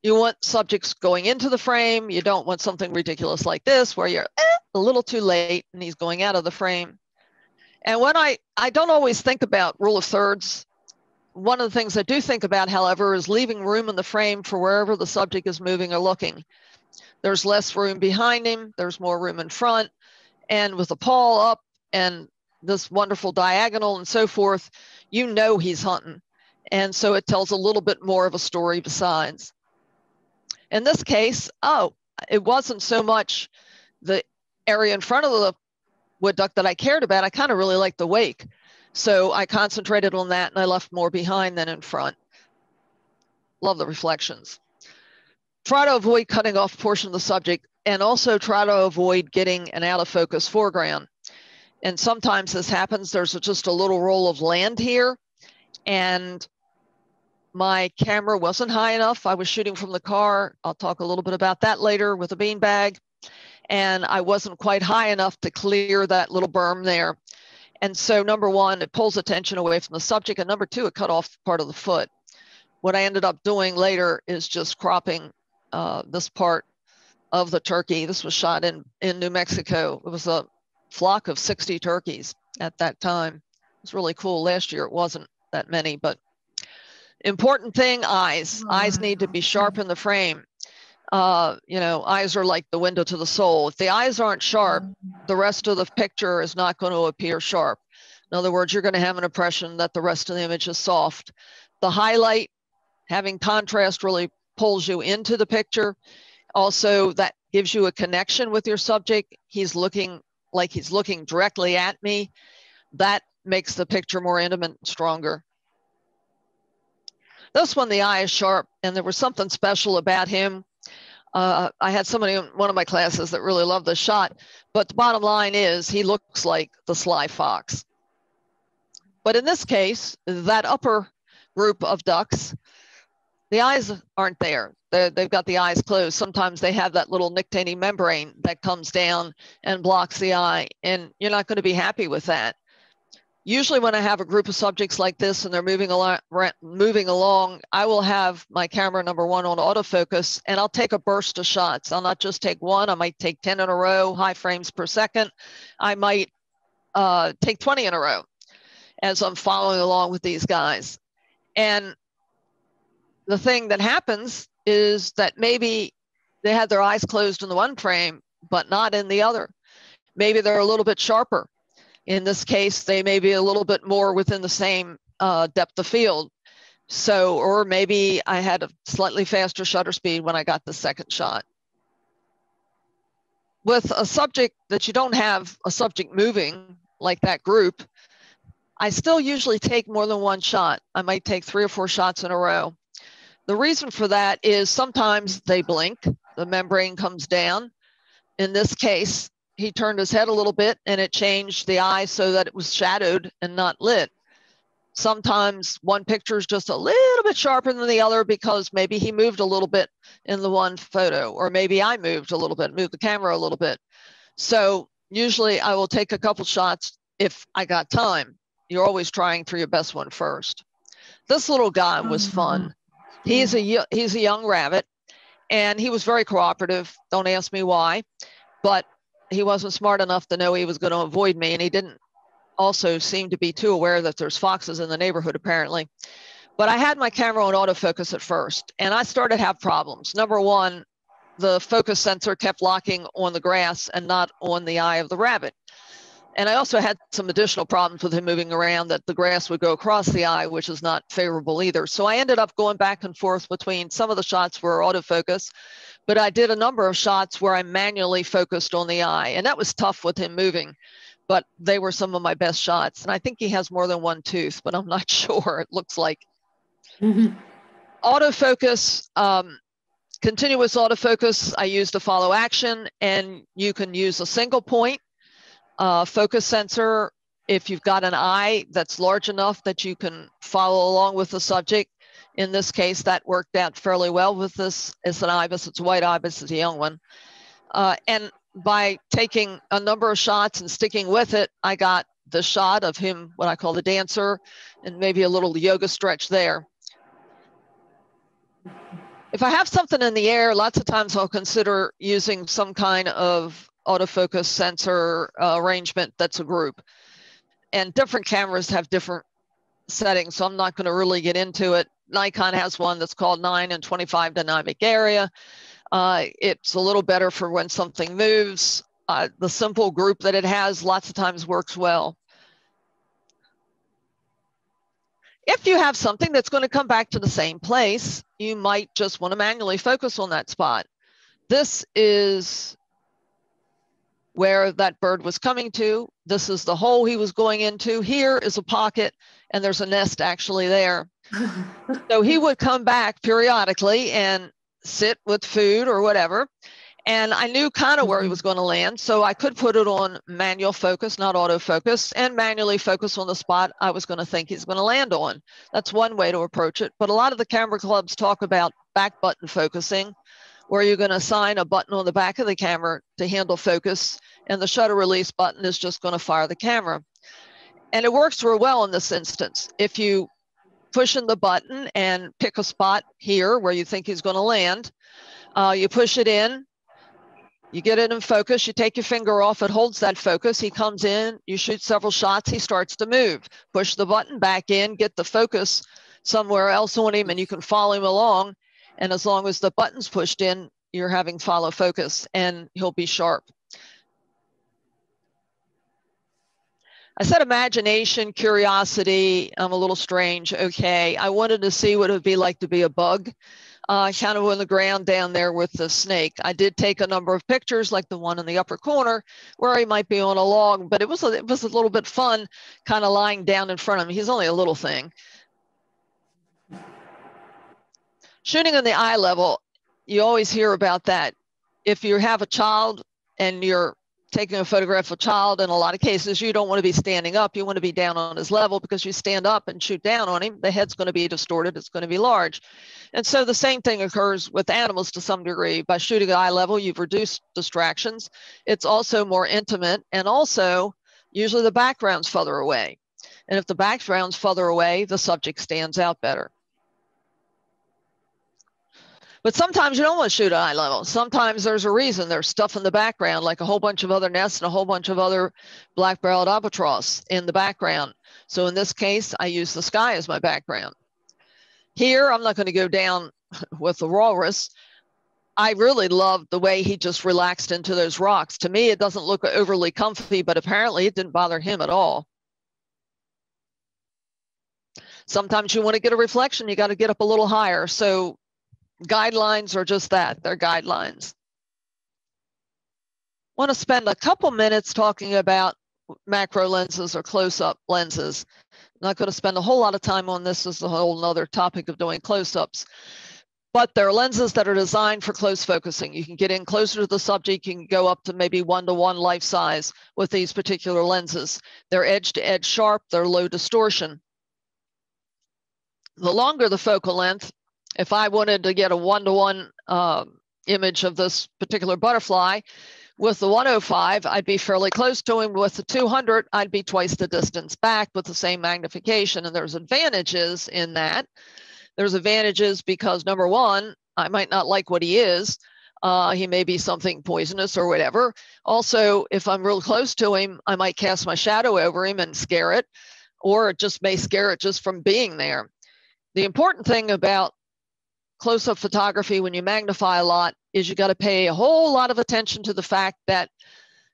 You want subjects going into the frame. You don't want something ridiculous like this where you're a little too late and he's going out of the frame. And when I don't always think about rule of thirds. One of the things I do think about, however, is leaving room in the frame for wherever the subject is moving or looking. There's less room behind him. There's more room in front. And with the paw up and this wonderful diagonal and so forth, you know he's hunting. And so it tells a little bit more of a story besides. In this case, it wasn't so much the area in front of the wood duck that I cared about. I kind of really liked the wake. So I concentrated on that and I left more behind than in front. Love the reflections. Try to avoid cutting off a portion of the subject and also try to avoid getting an out of focus foreground. And sometimes this happens. There's just a little roll of land here and my camera wasn't high enough. I was shooting from the car. I'll talk a little bit about that later with a beanbag. And I wasn't quite high enough to clear that little berm there. And so number one, it pulls attention away from the subject. And number two, it cut off part of the foot. What I ended up doing later is just cropping this part of the turkey. This was shot in New Mexico. It was a flock of 60 turkeys at that time. It was really cool. Last year, it wasn't that many, but important thing, eyes. Eyes need to be sharp in the frame. Eyes are like the window to the soul. If the eyes aren't sharp, the rest of the picture is not going to appear sharp. In other words, you're going to have an impression that the rest of the image is soft. The highlight, having contrast, really pulls you into the picture. Also, that gives you a connection with your subject. He's looking like he's looking directly at me. That makes the picture more intimate and stronger. This one, the eye is sharp, and there was something special about him. I had somebody in one of my classes that really loved the shot, but the bottom line is he looks like the sly fox. But in this case, that upper group of ducks, the eyes aren't there. They've got the eyes closed. Sometimes they have that little nictitating membrane that comes down and blocks the eye, and you're not going to be happy with that. Usually when I have a group of subjects like this and they're moving along, I will have my camera number one on autofocus and I'll take a burst of shots. I'll not just take one, I might take 10 in a row, high frames per second. I might take 20 in a row as I'm following along with these guys. And the thing that happens is that maybe they had their eyes closed in the one frame, but not in the other. Maybe they're a little bit sharper. In this case, they may be a little bit more within the same depth of field. So, or maybe I had a slightly faster shutter speed when I got the second shot. With a subject that you don't have a subject moving like that group, I still usually take more than one shot. I might take 3 or 4 shots in a row. The reason for that is sometimes they blink, the membrane comes down. In this case, he turned his head a little bit and it changed the eye so that it was shadowed and not lit. Sometimes one picture is just a little bit sharper than the other because maybe he moved a little bit in the one photo, or maybe I moved a little bit, moved the camera a little bit. So usually I will take a couple shots if I got time. You're always trying for your best one first. This little guy was fun. He's a young rabbit and he was very cooperative. Don't ask me why, but he wasn't smart enough to know he was going to avoid me, and he didn't also seem to be too aware that there's foxes in the neighborhood, apparently. But I had my camera on autofocus at first, and I started to have problems. Number one, the focus sensor kept locking on the grass and not on the eye of the rabbit. And I also had some additional problems with him moving around, that the grass would go across the eye, which is not favorable either. So I ended up going back and forth between, some of the shots were autofocus, but I did a number of shots where I manually focused on the eye. And that was tough with him moving, but they were some of my best shots. And I think he has more than one tooth, but I'm not sure. It looks like. Autofocus, continuous autofocus, I use to follow action, and you can use a single point focus sensor if you've got an eye that's large enough that you can follow along with the subject. In this case, that worked out fairly well with this. It's an ibis, it's a white ibis, it's a young one. And by taking a number of shots and sticking with it, I got the shot of him, what I call the dancer, and maybe a little yoga stretch there. If I have something in the air, lots of times I'll consider using some kind of autofocus sensor arrangement that's a group. And different cameras have different settings, so I'm not going to really get into it. Nikon has one that's called 9 and 25 dynamic area. It's a little better for when something moves. The simple group that it has lots of times works well. If you have something that's going to come back to the same place, you might just want to manually focus on that spot. This is where that bird was coming to. This is the hole he was going into. Here is a pocket, and there's a nest actually there. So he would come back periodically and sit with food or whatever. And I knew kind of where he was going to land, so I could put it on manual focus, not autofocus, and manually focus on the spot I was going to think he's going to land on. That's one way to approach it. But a lot of the camera clubs talk about back button focusing, where you're going to assign a button on the back of the camera to handle focus, and the shutter release button is just going to fire the camera. And it works real well in this instance. If you push in the button and pick a spot here where you think he's going to land, you push it in, you get it in focus, you take your finger off, it holds that focus, he comes in, you shoot several shots, he starts to move. Push the button back in, get the focus somewhere else on him, and you can follow him along. And as long as the button's pushed in, you're having follow focus, and he'll be sharp. I said imagination, curiosity, I'm a little strange. Okay, I wanted to see what it would be like to be a bug. Kind of on the ground down there with the snake. I did take a number of pictures, like the one in the upper corner where he might be on a log, but it was a little bit fun kind of lying down in front of him. He's only a little thing. Shooting on the eye level, you always hear about that. If you have a child and you're taking a photograph of a child, in a lot of cases, you don't want to be standing up. You want to be down on his level, because you stand up and shoot down on him, the head's going to be distorted. It's going to be large. And so the same thing occurs with animals to some degree. By shooting at eye level, you've reduced distractions. It's also more intimate, and also usually the background's further away. And if the background's further away, the subject stands out better. But sometimes you don't want to shoot at eye level. Sometimes there's a reason. There's stuff in the background, like a whole bunch of other nests and a whole bunch of other black-barreled albatross in the background. So in this case, I use the sky as my background. Here, I'm not going to go down with the walrus. I really love the way he just relaxed into those rocks. To me, it doesn't look overly comfy, but apparently it didn't bother him at all. Sometimes you want to get a reflection, you got to get up a little higher. So guidelines are just that, they're guidelines. I want to spend a couple minutes talking about macro lenses or close-up lenses. I'm not going to spend a whole lot of time on this. This is a whole other topic of doing close-ups. But there are lenses that are designed for close focusing. You can get in closer to the subject. You can go up to maybe 1-to-1 life size with these particular lenses. They're edge-to-edge sharp. They're low distortion. The longer the focal length, if I wanted to get a 1-to-1 image of this particular butterfly, with the 105, I'd be fairly close to him. With the 200, I'd be twice the distance back with the same magnification. And there's advantages in that. There's advantages because, number one, I might not like what he is. He may be something poisonous or whatever. Also, if I'm real close to him, I might cast my shadow over him and scare it, or it just may scare it just from being there. The important thing about close-up photography when you magnify a lot is you got to pay a whole lot of attention to the fact that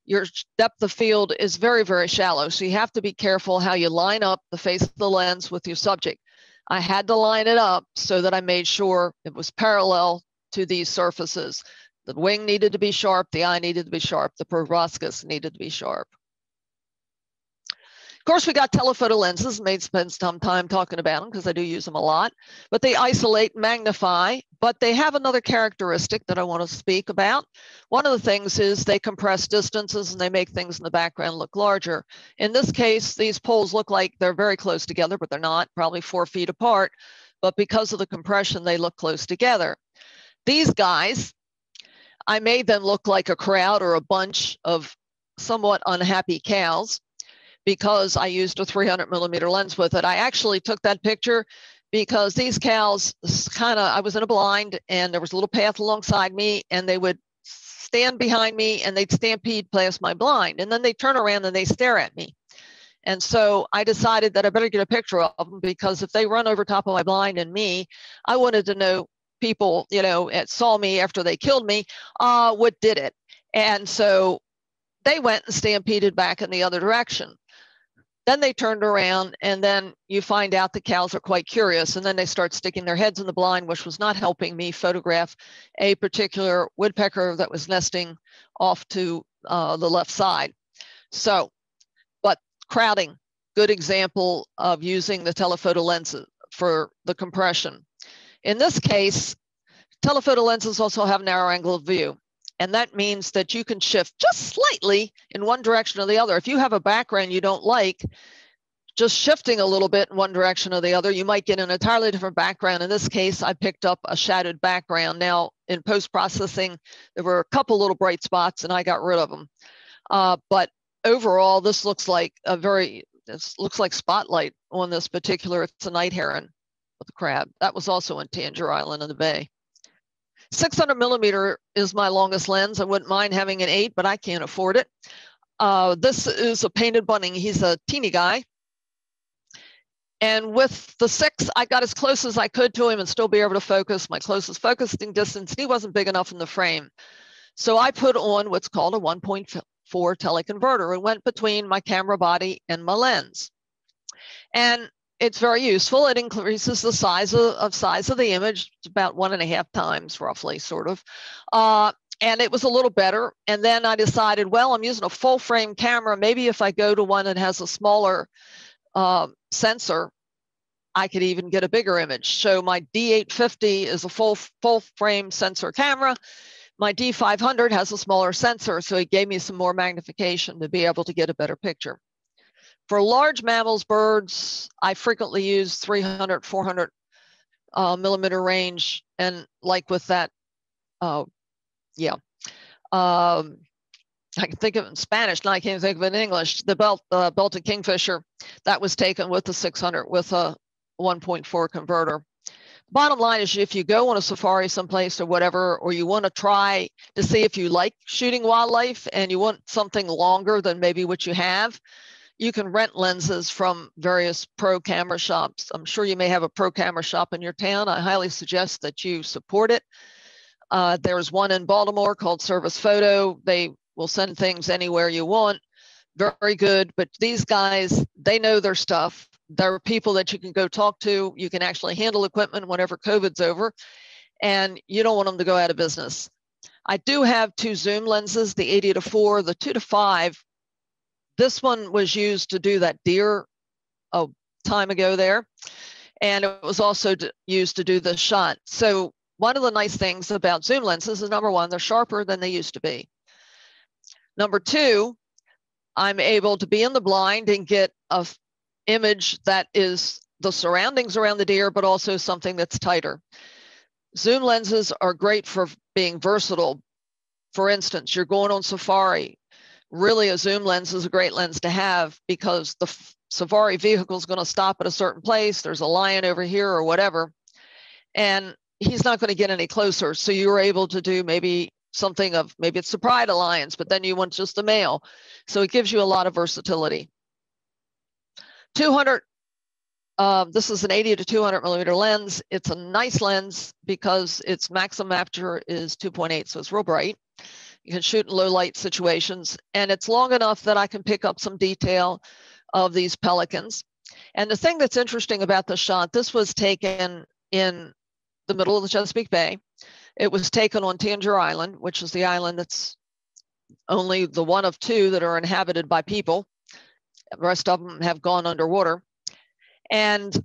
your depth of field is very, very shallow. So you have to be careful how you line up the face of the lens with your subject. I had to line it up so that I made sure it was parallel to these surfaces. The wing needed to be sharp, the eye needed to be sharp, the proboscis needed to be sharp. Of course, we got telephoto lenses. May spend some time talking about them because I do use them a lot, but they isolate, magnify, but they have another characteristic that I want to speak about. One of the things is they compress distances and they make things in the background look larger. In this case, these poles look like they're very close together, but they're not, probably 4 feet apart. But because of the compression, they look close together. These guys, I made them look like a crowd or a bunch of somewhat unhappy cows, because I used a 300mm lens with it. I actually took that picture because these cows I was in a blind and there was a little path alongside me and they would stand behind me and they'd stampede past my blind. And then they turn around and they stare at me. And so I decided that I better get a picture of them, because if they run over top of my blind and me, I wanted to know people, saw me after they killed me, what did it? And so they went and stampeded back in the other direction. Then they turned around, and then you find out the cows are quite curious, and then they start sticking their heads in the blind, which was not helping me photograph a particular woodpecker that was nesting off to the left side. So, but crowding, good example of using the telephoto lenses for the compression. In this case, telephoto lenses also have narrow angle of view. And that means that you can shift just slightly in one direction or the other. If you have a background you don't like, just shifting a little bit in one direction or the other, you might get an entirely different background. In this case, I picked up a shadowed background. Now, in post-processing, there were a couple little bright spots and I got rid of them. But overall, this looks like spotlight on this particular, it's a night heron with a crab. That was also in Tangier Island in the Bay. 600mm is my longest lens. I wouldn't mind having an 8, but I can't afford it. This is a painted bunting. He's a teeny guy. And with the 6, I got as close as I could to him and still be able to focus. My closest focusing distance, he wasn't big enough in the frame. So I put on what's called a 1.4 teleconverter. It went between my camera body and my lens. And it's very useful. It increases the size of the image about 1.5 times, roughly, sort of. And it was a little better. And then I decided, well, I'm using a full frame camera. Maybe if I go to one that has a smaller sensor, I could even get a bigger image. So my D850 is a full frame sensor camera. My D500 has a smaller sensor, so it gave me some more magnification to be able to get a better picture. For large mammals, birds, I frequently use 300, 400 millimeter range. And like with that, I can think of it in Spanish, and I can't think of it in English. The belted kingfisher, that was taken with the 600 with a 1.4 converter. Bottom line is, if you go on a safari someplace or whatever, or you want to try to see if you like shooting wildlife and you want something longer than maybe what you have, you can rent lenses from various pro camera shops. I'm sure you may have a pro camera shop in your town. I highly suggest that you support it. There's one in Baltimore called Service Photo. They will send things anywhere you want. Very good. But these guys, they know their stuff. There are people that you can go talk to. You can actually handle equipment whenever COVID's over, and you don't want them to go out of business. I do have 2 zoom lenses, the 80-4, the 2-5. This one was used to do that deer a time ago there, and it was also used to do the shot. So one of the nice things about zoom lenses is, number one, they're sharper than they used to be. Number 2, I'm able to be in the blind and get a image that is the surroundings around the deer, but also something that's tighter. Zoom lenses are great for being versatile. For instance, you're going on safari. Really, a zoom lens is a great lens to have, because the safari vehicle is going to stop at a certain place. There's a lion over here or whatever, and he's not going to get any closer. So you're able to do maybe something of, maybe it's the pride of lions, but then you want just a male. So it gives you a lot of versatility. 200, this is an 80-200 millimeter lens. It's a nice lens because its maximum aperture is 2.8, so it's real bright. You can shoot in low light situations, and it's long enough that I can pick up some detail of these pelicans. And the thing that's interesting about the shot, this was taken in the middle of the Chesapeake Bay. It was taken on Tangier Island, which is the island that's only the one of two that are inhabited by people. The rest of them have gone underwater. And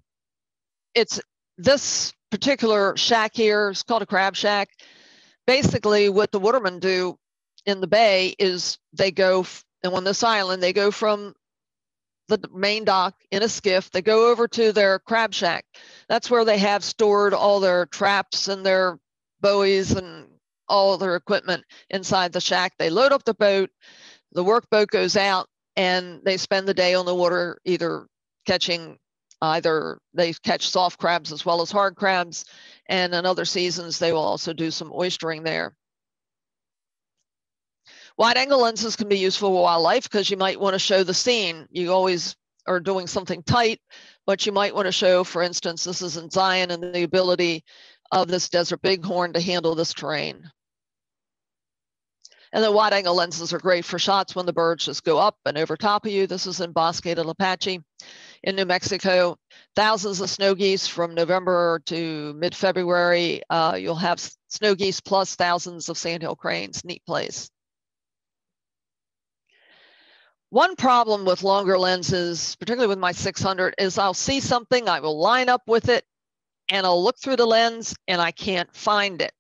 it's this particular shack here, it's called a crab shack. Basically, what the watermen do in the bay is they go, and on this island, they go from the main dock in a skiff, they go over to their crab shack. That's where they have stored all their traps and their buoys and all their equipment inside the shack. They load up the boat, the workboat goes out, and they spend the day on the water, either they catch soft crabs as well as hard crabs, and in other seasons they will also do some oystering there. Wide angle lenses can be useful for wildlife because you might want to show the scene. You always are doing something tight, but you might want to show, for instance, this is in Zion and the ability of this desert bighorn to handle this terrain. And the wide angle lenses are great for shots when the birds just go up and over top of you. This is in Bosque del Apache in New Mexico. Thousands of snow geese from November to mid-February. You'll have snow geese plus thousands of sandhill cranes. Neat place. One problem with longer lenses, particularly with my 600, is I'll see something, I will line up with it, and I'll look through the lens and I can't find it.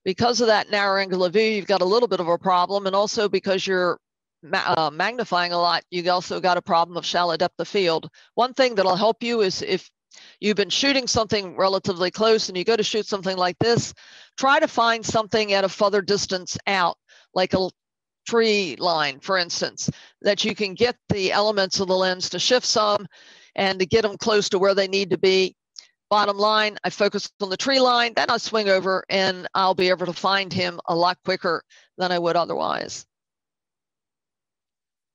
Because of that narrow angle of view, you've got a little bit of a problem, and also because you're magnifying a lot, you also got a problem of shallow depth of field. One thing that'll help you is if you've been shooting something relatively close and you go to shoot something like this, try to find something at a further distance out, like a tree line, for instance, that you can get the elements of the lens to shift some and to get them close to where they need to be. Bottom line, I focus on the tree line, then I'll swing over and I'll be able to find him a lot quicker than I would otherwise.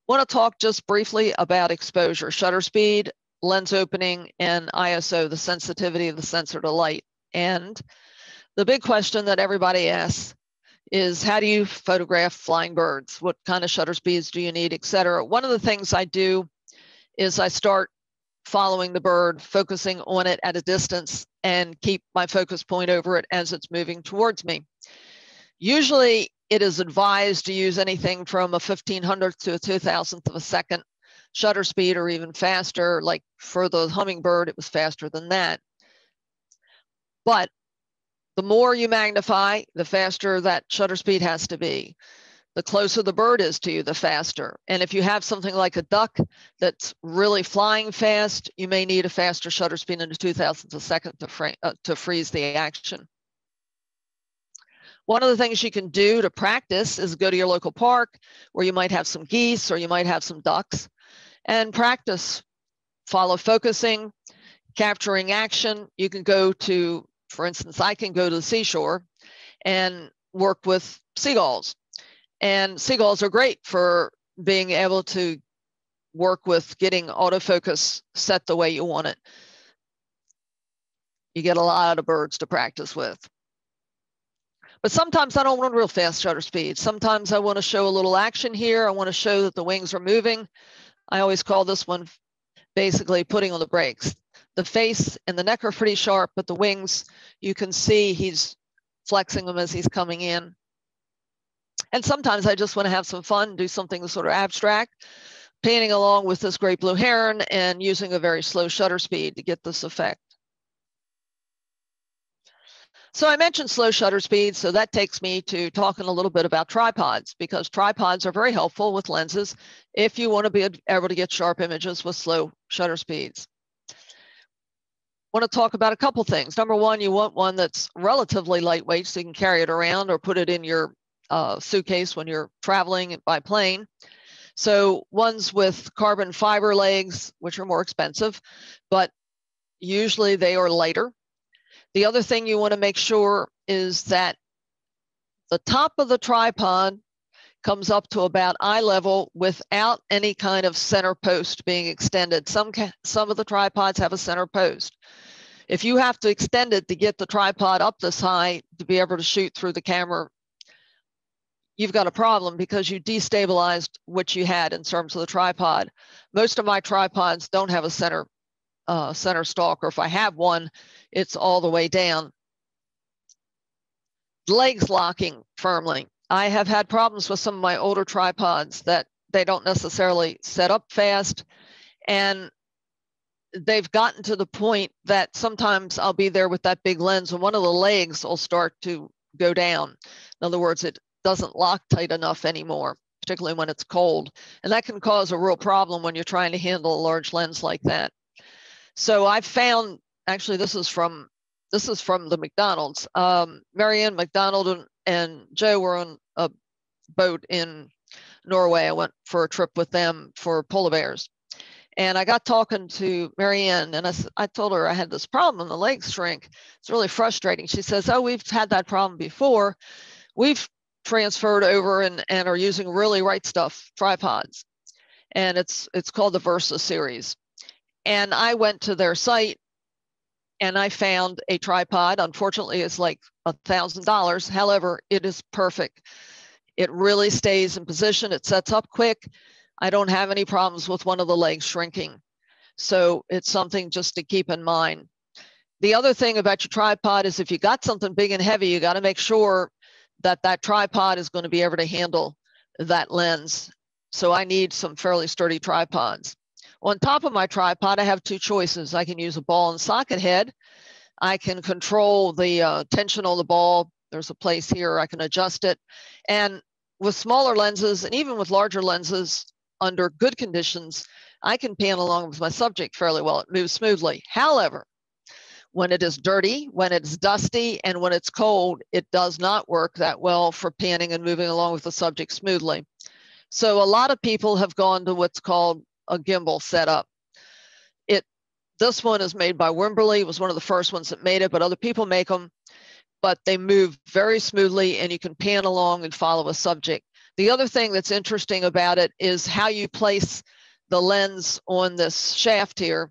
I want to talk just briefly about exposure, shutter speed, lens opening, and ISO, the sensitivity of the sensor to light. And the big question that everybody asks is, how do you photograph flying birds? What kind of shutter speeds do you need, et cetera? One of the things I do is I start following the bird, focusing on it at a distance, and keep my focus point over it as it's moving towards me. Usually it is advised to use anything from a 1/1500th to a 2,000th of a second shutter speed, or even faster. Like for the hummingbird, it was faster than that. But the more you magnify, the faster that shutter speed has to be. The closer the bird is to you, the faster. And if you have something like a duck that's really flying fast, you may need a faster shutter speed than a 2,000th of a second to freeze the action. One of the things you can do to practice is go to your local park where you might have some geese or you might have some ducks, and practice follow focusing, capturing action. You can go to, for instance, I can go to the seashore and work with seagulls. And seagulls are great for being able to work with getting autofocus set the way you want it. You get a lot of birds to practice with. But sometimes I don't want real fast shutter speed. Sometimes I want to show a little action here. I want to show that the wings are moving. I always call this one basically putting on the brakes. The face and the neck are pretty sharp, but the wings, you can see he's flexing them as he's coming in. And sometimes I just want to have some fun, do something sort of abstract, painting along with this great blue heron and using a very slow shutter speed to get this effect. So I mentioned slow shutter speed, so that takes me to talking a little bit about tripods, because tripods are very helpful with lenses if you want to be able to get sharp images with slow shutter speeds. I want to talk about a couple things. Number one, you want one that's relatively lightweight so you can carry it around or put it in your suitcase when you're traveling by plane. So ones with carbon fiber legs, which are more expensive, but usually they are lighter. The other thing you want to make sure is that the top of the tripod comes up to about eye level without any kind of center post being extended. Some of the tripods have a center post. If you have to extend it to get the tripod up this high to be able to shoot through the camera, you've got a problem because you destabilized what you had in terms of the tripod. Most of my tripods don't have a center stalk, or if I have one, it's all the way down. Legs locking firmly. I have had problems with some of my older tripods that they don't necessarily set up fast, and they've gotten to the point that sometimes I'll be there with that big lens and one of the legs will start to go down. In other words, it doesn't lock tight enough anymore, particularly when it's cold. And that can cause a real problem when you're trying to handle a large lens like that. So I've found, actually this is from the McDonald's. Marianne McDonald and Joe were on a boat in Norway. I went for a trip with them for polar bears. And I got talking to Marianne, and I told her I had this problem, the legs shrink. It's really frustrating. She says, oh, we've had that problem before. We've transferred over and are using really right stuff tripods. And it's called the Versa series. And I went to their site and I found a tripod. Unfortunately, it's like $1,000. However, it is perfect. It really stays in position. It sets up quick. I don't have any problems with one of the legs shrinking. So it's something just to keep in mind. The other thing about your tripod is if you got something big and heavy, you got to make sure that that tripod is going to be able to handle that lens. So I need some fairly sturdy tripods. On top of my tripod, I have two choices. I can use a ball and socket head. I can control the tension on the ball. There's a place here I can adjust it. And with smaller lenses, and even with larger lenses, under good conditions, I can pan along with my subject fairly well. It moves smoothly. However, when it is dirty, when it's dusty, and when it's cold, it does not work that well for panning and moving along with the subject smoothly. So a lot of people have gone to what's called a gimbal setup. This one is made by Wimberley. It was one of the first ones that made it, but other people make them. But they move very smoothly, and you can pan along and follow a subject. The other thing that's interesting about it is how you place the lens on this shaft here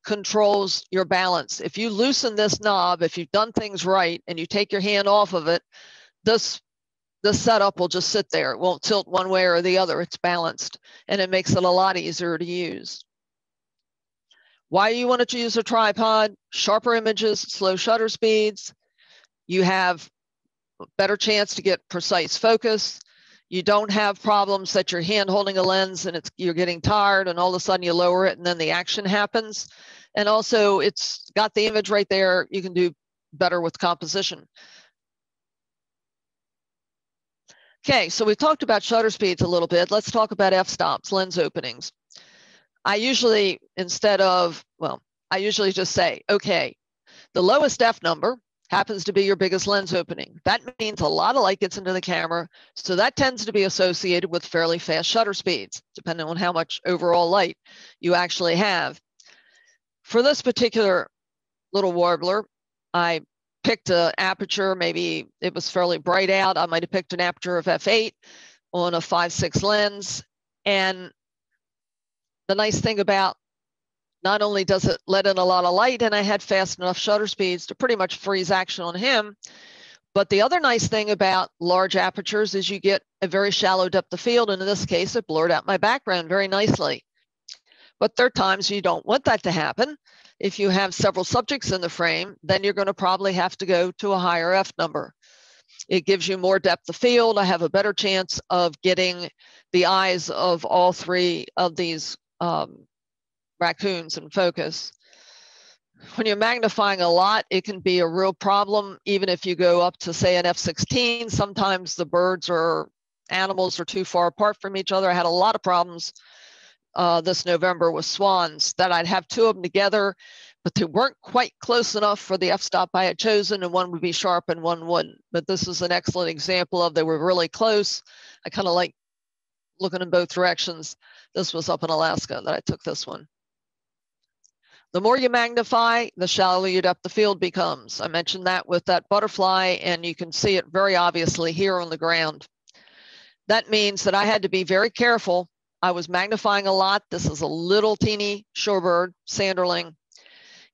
controls your balance. If you loosen this knob, if you've done things right and you take your hand off of it, this setup will just sit there. It won't tilt one way or the other. It's balanced, and it makes it a lot easier to use. Why you want to use a tripod? Sharper images, slow shutter speeds. You have a better chance to get precise focus. You don't have problems that you're hand holding a lens and you're getting tired and all of a sudden you lower it and then the action happens. And also it's got the image right there. You can do better with composition. Okay, so we talked about shutter speeds a little bit. Let's talk about f-stops, lens openings. I usually, I usually just say, okay, the lowest f number happens to be your biggest lens opening. That means a lot of light gets into the camera, so that tends to be associated with fairly fast shutter speeds, depending on how much overall light you actually have. For this particular little warbler, I picked an aperture, maybe it was fairly bright out. I might have picked an aperture of f8 on a 5/6 lens. And the nice thing about, not only does it let in a lot of light, and I had fast enough shutter speeds to pretty much freeze action on him, but the other nice thing about large apertures is you get a very shallow depth of field, and in this case, it blurred out my background very nicely. But there are times you don't want that to happen. If you have several subjects in the frame, then you're going to probably have to go to a higher f number. It gives you more depth of field. I have a better chance of getting the eyes of all three of these raccoons in focus. When you're magnifying a lot, it can be a real problem. Even if you go up to, say, an f16, sometimes the birds or animals are too far apart from each other. I had a lot of problems this November with swans that I'd have two of them together, but they weren't quite close enough for the f-stop I had chosen, and one would be sharp and one wouldn't. But this is an excellent example of they were really close. I kind of like looking in both directions. This was up in Alaska that I took this one. The more you magnify, the shallower your depth of field becomes. I mentioned that with that butterfly, and you can see it very obviously here on the ground. That means that I had to be very careful. I was magnifying a lot. This is a little teeny shorebird, sanderling,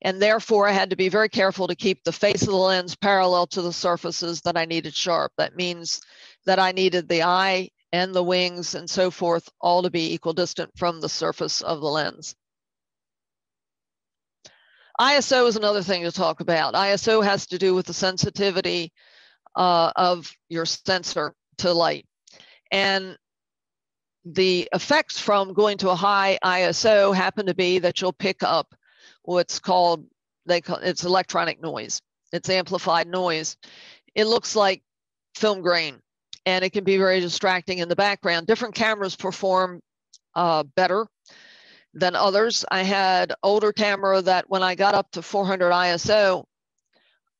and therefore I had to be very careful to keep the face of the lens parallel to the surfaces that I needed sharp. That means that I needed the eye and the wings and so forth all to be equidistant from the surface of the lens. ISO is another thing to talk about. ISO has to do with the sensitivity of your sensor to light. And the effects from going to a high ISO happen to be that you'll pick up what's called, it's electronic noise. It's amplified noise. It looks like film grain, and it can be very distracting in the background. Different cameras perform better than others. I had older camera that when I got up to 400 ISO,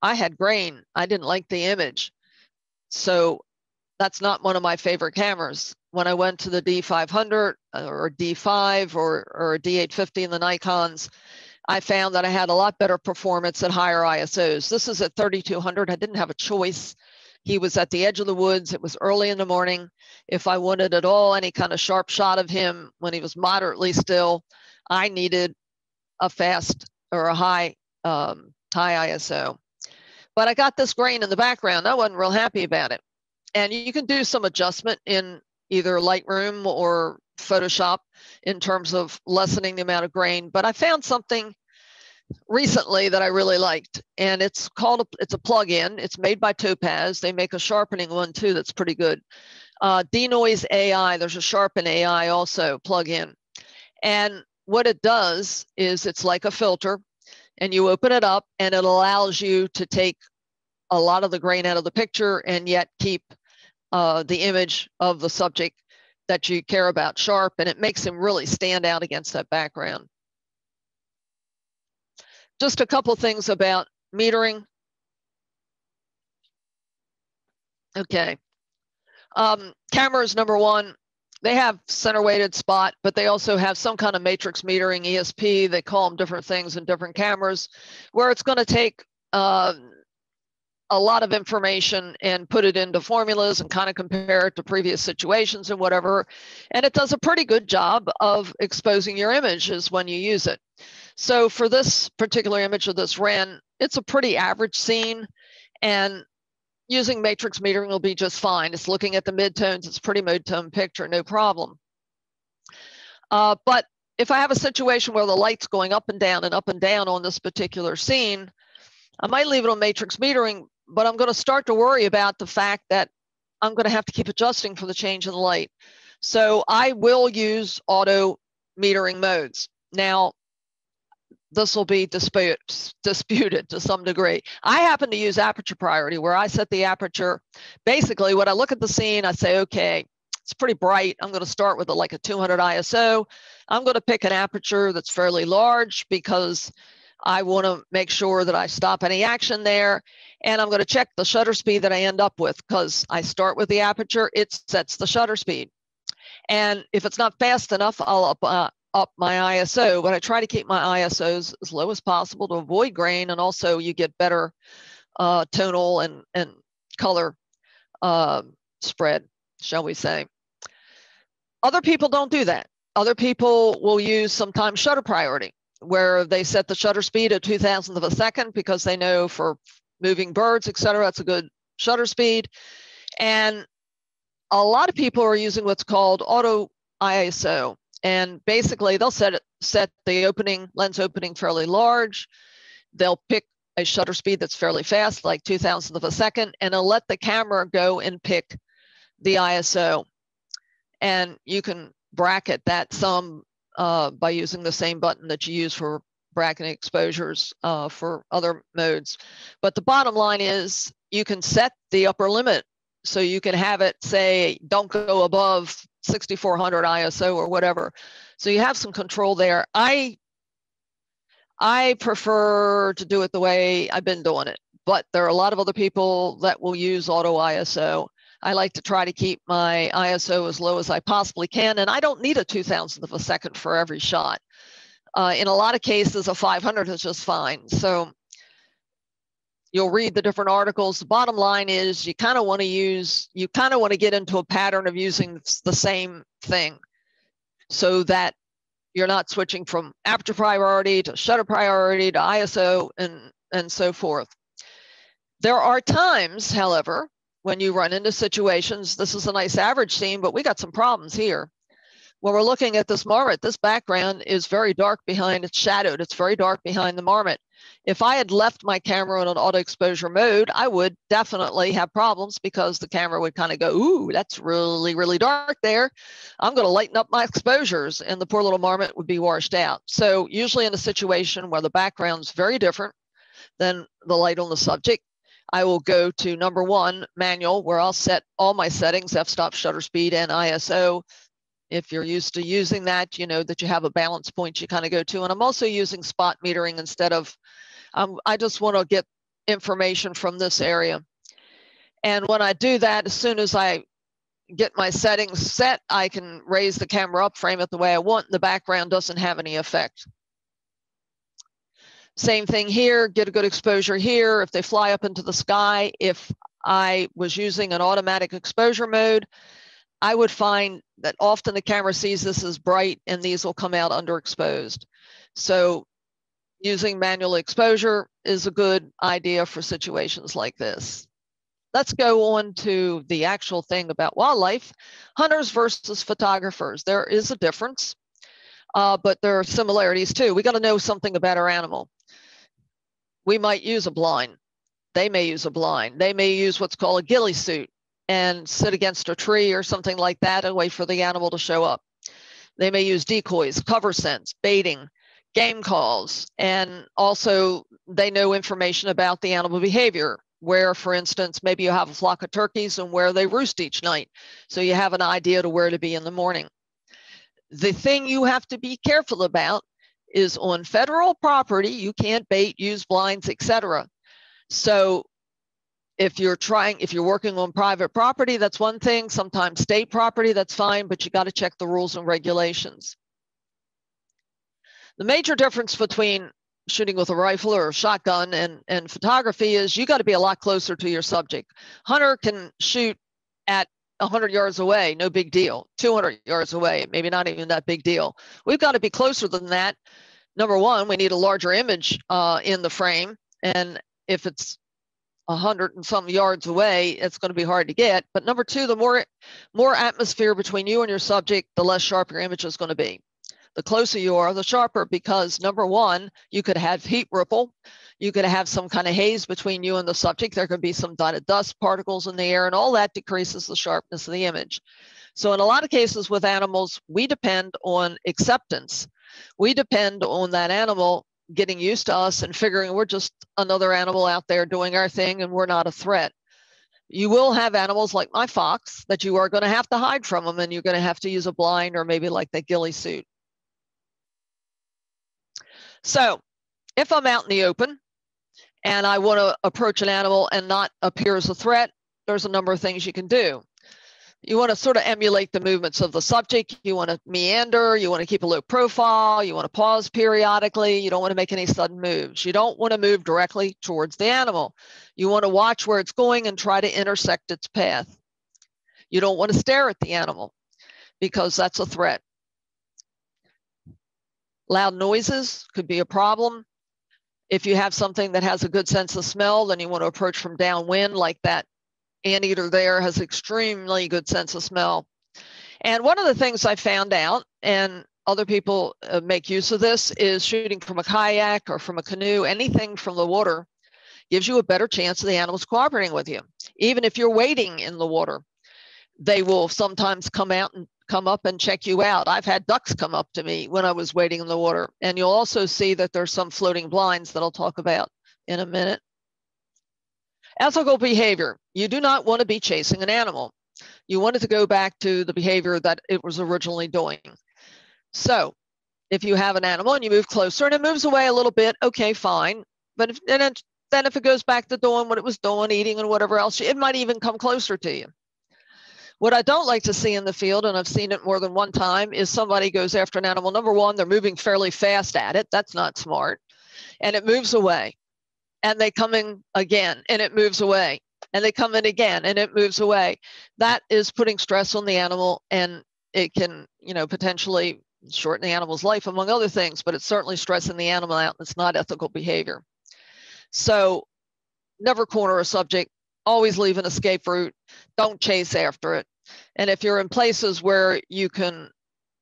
I had grain. I didn't like the image. So that's not one of my favorite cameras. When I went to the D500 or D5 or a D850 in the Nikons, I found that I had a lot better performance at higher ISOs. This is at 3200. I didn't have a choice. He was at the edge of the woods. It was early in the morning. If I wanted at all any kind of sharp shot of him when he was moderately still, I needed a fast or a high ISO. But I got this grain in the background. I wasn't real happy about it. And you can do some adjustment in either Lightroom or Photoshop in terms of lessening the amount of grain. But I found something recently that I really liked, and it's called, it's a plug-in. It's made by Topaz. They make a sharpening one too that's pretty good. Denoise AI, there's a Sharpen AI also plug-in. And what it does is it's like a filter, and you open it up and it allows you to take a lot of the grain out of the picture and yet keep the image of the subject that you care about sharp, and it makes him really stand out against that background. Just a couple things about metering. Okay. Cameras, number one, they have center weighted spot, but they also have some kind of matrix metering, ESP. They call them different things in different cameras, where it's going to take a lot of information and put it into formulas and kind of compare it to previous situations and whatever. And it does a pretty good job of exposing your images when you use it. So for this particular image of this wren, it's a pretty average scene, and using matrix metering will be just fine. It's looking at the midtones. It's a pretty mid-tone picture, no problem. But if I have a situation where the light's going up and down on this particular scene, I might leave it on matrix metering, but I'm going to start to worry about the fact that I'm going to have to keep adjusting for the change in the light. So I will use auto metering modes. Now, this will be disputed to some degree. I happen to use aperture priority, where I set the aperture. Basically, when I look at the scene, I say, okay, it's pretty bright. I'm going to start with like a 200 ISO. I'm going to pick an aperture that's fairly large because I want to make sure that I stop any action there. And I'm going to check the shutter speed that I end up with, because I start with the aperture, it sets the shutter speed. And if it's not fast enough, I'll up my ISO, but I try to keep my ISOs as low as possible to avoid grain, and also you get better tonal and color spread, shall we say. Other people don't do that. Other people will use sometimes shutter priority, where they set the shutter speed at 2,000th of a second because they know for moving birds, etc., that's a good shutter speed. And a lot of people are using what's called auto ISO. And basically, they'll set the lens opening fairly large. They'll pick a shutter speed that's fairly fast, like 2,000th of a second, and they'll let the camera go and pick the ISO. And you can bracket that some by using the same button that you use for bracketing exposures for other modes. But the bottom line is you can set the upper limit. So you can have it say, don't go above 6400 ISO or whatever. So you have some control there. I prefer to do it the way I've been doing it, but there are a lot of other people that will use auto ISO. I like to try to keep my ISO as low as I possibly can, and I don't need a 2,000th of a second for every shot. In a lot of cases, a 500 is just fine. So you'll read the different articles. The bottom line is you kind of want to get into a pattern of using the same thing so that you're not switching from aperture priority to shutter priority to ISO and so forth. There are times, however, when you run into situations, this is a nice average scene, but we got some problems here. When we're looking at this marmot, this background is very dark behind, it's shadowed, it's very dark behind the marmot. If I had left my camera in an auto exposure mode, I would definitely have problems because the camera would kind of go, ooh, that's really, really dark there. I'm going to lighten up my exposures, and the poor little marmot would be washed out. So usually in a situation where the background's very different than the light on the subject, I will go to number 1, manual, where I'll set all my settings, f-stop, shutter speed, and ISO. If you're used to using that, you know that you have a balance point you kind of go to. And I'm also using spot metering instead of, I just want to get information from this area. And when I do that, as soon as I get my settings set, I can raise the camera up, frame it the way I want, and the background doesn't have any effect. Same thing here, get a good exposure here. If they fly up into the sky, if I was using an automatic exposure mode, I would find that often the camera sees this as bright and these will come out underexposed. So using manual exposure is a good idea for situations like this. Let's go on to the actual thing about wildlife. Hunters versus photographers. There is a difference, but there are similarities too. We got to know something about our animal. We might use a blind. They may use a blind. They may use what's called a ghillie suit and sit against a tree or something like that and wait for the animal to show up. They may use decoys, cover scents, baiting, game calls, and also they know information about the animal behavior, where, for instance, maybe you have a flock of turkeys and where they roost each night. So you have an idea to where to be in the morning. The thing you have to be careful about is on federal property, you can't bait, use blinds, etc. So if you're working on private property, that's one thing. Sometimes state property, that's fine, but you got to check the rules and regulations. The major difference between shooting with a rifle or a shotgun and photography is you got to be a lot closer to your subject. Hunter can shoot at 100 yards away, no big deal. 200 yards away, maybe not even that big deal. We've got to be closer than that. Number 1, we need a larger image in the frame, and if it's 100 and some yards away, it's going to be hard to get. But number 2, the more atmosphere between you and your subject, the less sharp your image is going to be. The closer you are, the sharper, because number 1, you could have heat ripple. You could have some kind of haze between you and the subject. There could be some dust particles in the air, and all that decreases the sharpness of the image. So in a lot of cases with animals, we depend on acceptance. We depend on that animal getting used to us and figuring we're just another animal out there doing our thing and we're not a threat. You will have animals like my fox that you are going to have to hide from them, and you're going to have to use a blind or maybe like that ghillie suit. So if I'm out in the open and I want to approach an animal and not appear as a threat, there's a number of things you can do. You want to sort of emulate the movements of the subject. You want to meander. You want to keep a low profile. You want to pause periodically. You don't want to make any sudden moves. You don't want to move directly towards the animal. You want to watch where it's going and try to intersect its path. You don't want to stare at the animal because that's a threat. Loud noises could be a problem. If you have something that has a good sense of smell, then you want to approach from downwind, like that anteater there has extremely good sense of smell. And one of the things I found out, and other people make use of this, is shooting from a kayak or from a canoe. Anything from the water gives you a better chance of the animals cooperating with you. Even if you're wading in the water, they will sometimes come up and check you out. I've had ducks come up to me when I was wading in the water. And you'll also see that there's some floating blinds that I'll talk about in a minute. Ethical behavior. You do not want to be chasing an animal. You want it to go back to the behavior that it was originally doing. So if you have an animal and you move closer and it moves away a little bit, okay, fine. But then if it goes back to doing what it was doing, eating and whatever else, it might even come closer to you. What I don't like to see in the field, and I've seen it more than one time, is somebody goes after an animal. Number 1, they're moving fairly fast at it. That's not smart. And it moves away. And they come in again, and it moves away. And they come in again, and it moves away. That is putting stress on the animal, and it can, potentially shorten the animal's life, among other things, but it's certainly stressing the animal out. It's not ethical behavior. So never corner a subject. always leave an escape route. Don't chase after it. And if you're in places where you can,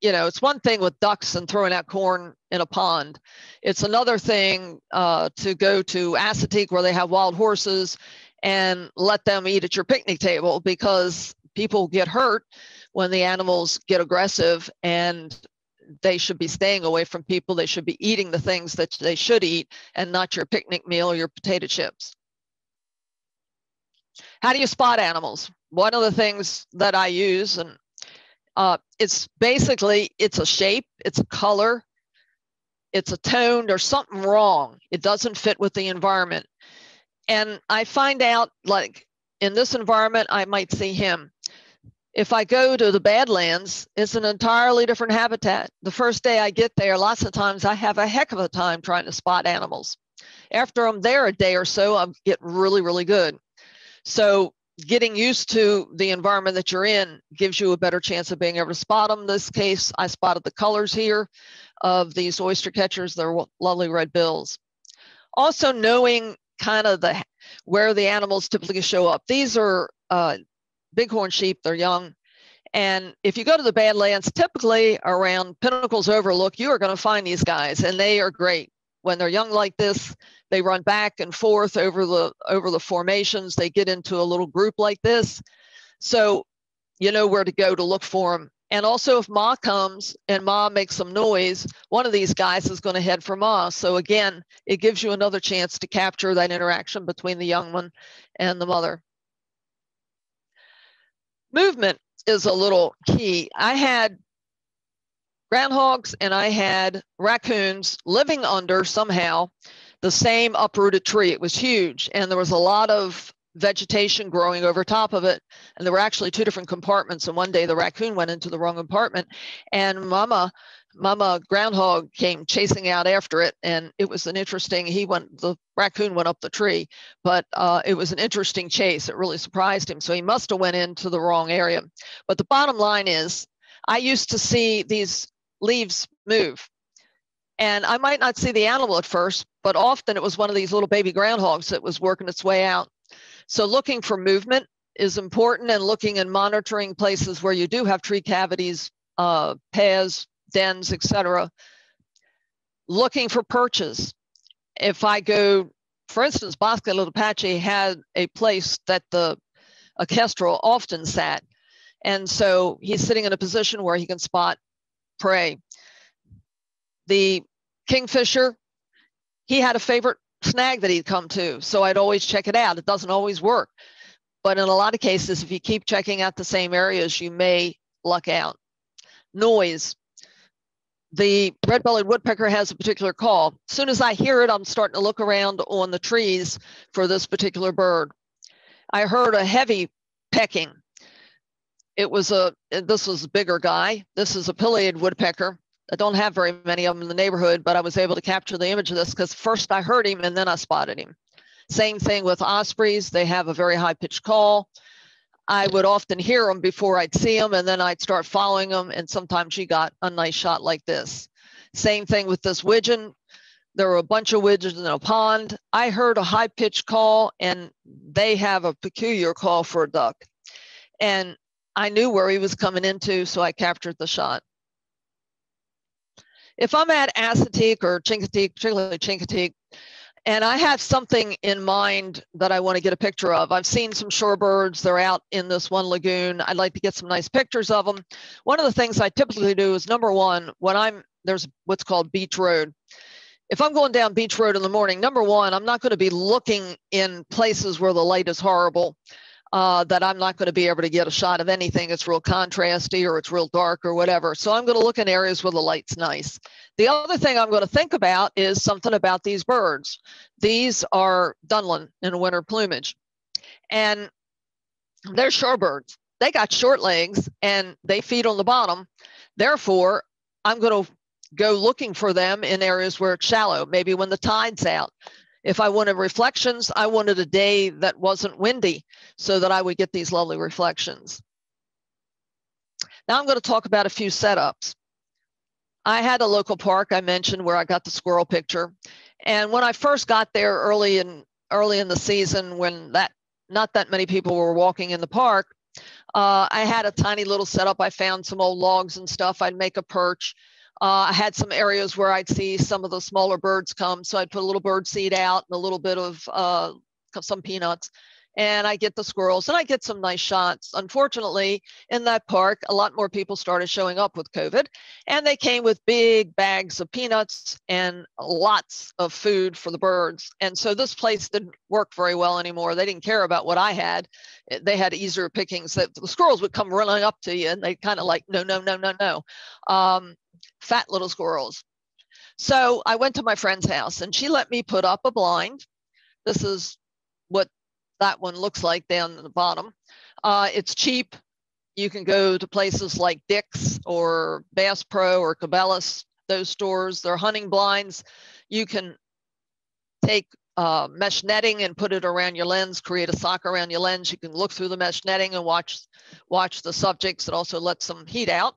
it's one thing with ducks and throwing out corn in a pond. It's another thing to go to Assateague where they have wild horses and let them eat at your picnic table, because people get hurt when the animals get aggressive, and they should be staying away from people. They should be eating the things that they should eat and not your picnic meal or your potato chips. How do you spot animals? One of the things that I use, and it's basically, it's a shape, it's a color, it's a tone. There's something wrong. It doesn't fit with the environment. And I find out, like in this environment, I might see him. If I go to the Badlands, it's an entirely different habitat. The first day I get there, lots of times I have a heck of a time trying to spot animals. After I'm there a day or so, I get really, really good. So getting used to the environment that you're in gives you a better chance of being able to spot them. In this case, I spotted the colors here of these oyster catchers. They're lovely red bills. Also knowing kind of where the animals typically show up. These are bighorn sheep, they're young. And if you go to the Badlands, typically around Pinnacles Overlook, you are going to find these guys, and they are great. When they're young like this, they run back and forth over the formations. They get into a little group like this. So you know where to go to look for them. And also if Ma comes and Ma makes some noise, one of these guys is going to head for Ma. So again, it gives you another chance to capture that interaction between the young one and the mother. Movement is a little key. I had groundhogs and I had raccoons living under somehow the same uprooted tree. It was huge, and there was a lot of vegetation growing over top of it. And there were actually two different compartments. And one day the raccoon went into the wrong compartment, and Mama groundhog came chasing out after it. And it was an interesting, the raccoon went up the tree, but it was an interesting chase. It really surprised him. So he must have went into the wrong area. But the bottom line is, I used to see these leaves move, and I might not see the animal at first, but often it was one of these little baby groundhogs that was working its way out. So looking for movement is important, and looking and monitoring places where you do have tree cavities, paths, dens, etc. Looking for perches. If I go, for instance, Bosque Little Apache had a place that the kestrel often sat. And so he's sitting in a position where he can spot prey. The kingfisher, he had a favorite snag that he'd come to, so I'd always check it out. It doesn't always work, but in a lot of cases, if you keep checking out the same areas, you may luck out. Noise. The red-bellied woodpecker has a particular call. As soon as I hear it, I'm starting to look around on the trees for this particular bird. I heard a heavy pecking. This was a bigger guy. This is a pileated woodpecker. I don't have very many of them in the neighborhood, but I was able to capture the image of this because first I heard him and then I spotted him. Same thing with ospreys. They have a very high-pitched call. I would often hear them before I'd see them, and then I'd start following them, and sometimes you got a nice shot like this. Same thing with this widgeon. There were a bunch of widgeons in a pond. I heard a high-pitched call, and they have a peculiar call for a duck. And I knew where he was coming into, so I captured the shot. If I'm at Assateague or Chincoteague, particularly Chincoteague, and I have something in mind that I want to get a picture of. I've seen some shorebirds. They're out in this one lagoon. I'd like to get some nice pictures of them. One of the things I typically do is, number one, there's what's called Beach Road. If I'm going down Beach Road in the morning, number one, I'm not going to be looking in places where the light is horrible, that I'm not going to be able to get a shot of anything. It's real contrasty or it's real dark or whatever. So I'm going to look in areas where the light's nice. The other thing I'm going to think about is something about these birds. These are Dunlin in winter plumage, and they're shorebirds. They got short legs and they feed on the bottom. Therefore, I'm going to go looking for them in areas where it's shallow, maybe when the tide's out. If I wanted reflections, I wanted a day that wasn't windy so that I would get these lovely reflections. Now I'm going to talk about a few setups. I had a local park I mentioned where I got the squirrel picture. And when I first got there early in the season, when that not that many people were walking in the park, I had a tiny little setup. I found some old logs and stuff. I'd make a perch. I had some areas where I'd see some of the smaller birds come. So I'd put a little bird seed out and a little bit of some peanuts, and I get the squirrels and I get some nice shots. Unfortunately, in that park, a lot more people started showing up with COVID, and they came with big bags of peanuts and lots of food for the birds. And so this place didn't work very well anymore. They didn't care about what I had. They had easier pickings. That the squirrels would come running up to you and they kind of like, no, no, no, no, no. Fat little squirrels. So I went to my friend's house and she let me put up a blind. This is what that one looks like down at the bottom. It's cheap. You can go to places like Dick's or Bass Pro or Cabela's, those stores. They're hunting blinds. You can take mesh netting and put it around your lens, create a sock around your lens. You can look through the mesh netting and watch the subjects. It also lets some heat out.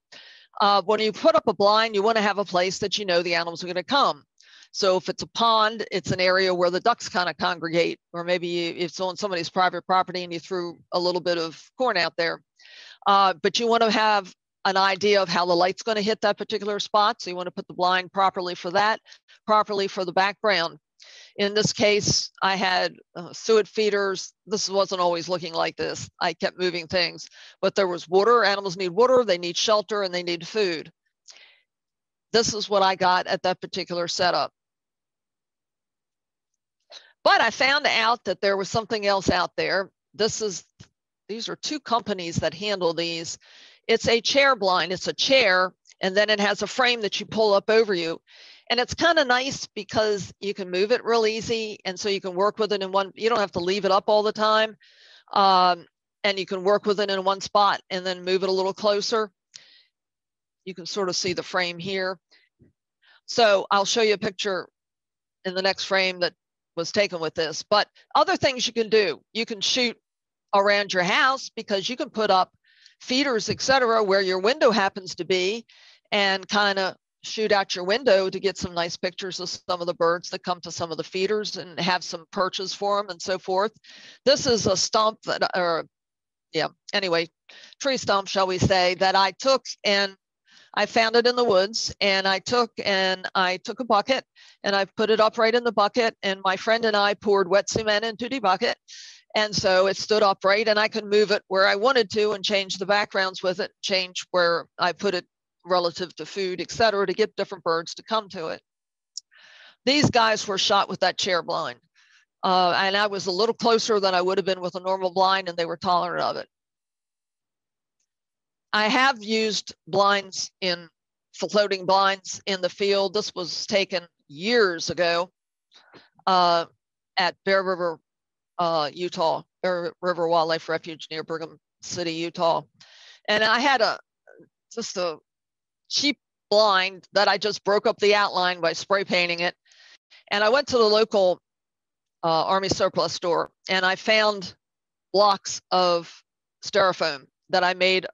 When you put up a blind, you want to have a place that you know the animals are going to come. So if it's a pond, it's an area where the ducks kind of congregate, or maybe it's on somebody's private property and you threw a little bit of corn out there. But you want to have an idea of how the light's going to hit that particular spot. So you want to put the blind properly for that, properly for the background. In this case, I had suet feeders. This wasn't always looking like this. I kept moving things, but there was water. Animals need water, they need shelter, and they need food. This is what I got at that particular setup. But I found out that there was something else out there. These are two companies that handle these. It's a chair blind. It's a chair, and then it has a frame that you pull up over you. And it's kind of nice because you can move it real easy. And so you can work with it in one, you don't have to leave it up all the time. And you can work with it in one spot and then move it a little closer. You can sort of see the frame here. So I'll show you a picture in the next frame that was taken with this. But other things you can do, you can shoot around your house because you can put up feeders, etc., where your window happens to be, and kind of shoot out your window to get some nice pictures of some of the birds that come to some of the feeders and have some perches for them and so forth. This is a stump that, tree stump, shall we say, that I took, and I found it in the woods, and I took a bucket and I put it up right in the bucket, and my friend and I poured wet cement into the bucket. And so it stood upright, and I could move it where I wanted to and change the backgrounds with it, change where I put it relative to food, etc., to get different birds to come to it. These guys were shot with that chair blind. And I was a little closer than I would have been with a normal blind, and they were tolerant of it. I have used blinds floating blinds in the field. This was taken years ago at Bear River, Utah, Bear River Wildlife Refuge near Brigham City, Utah. And I had just a cheap blind that I just broke up the outline by spray painting it. And I went to the local Army surplus store, and I found blocks of styrofoam that I made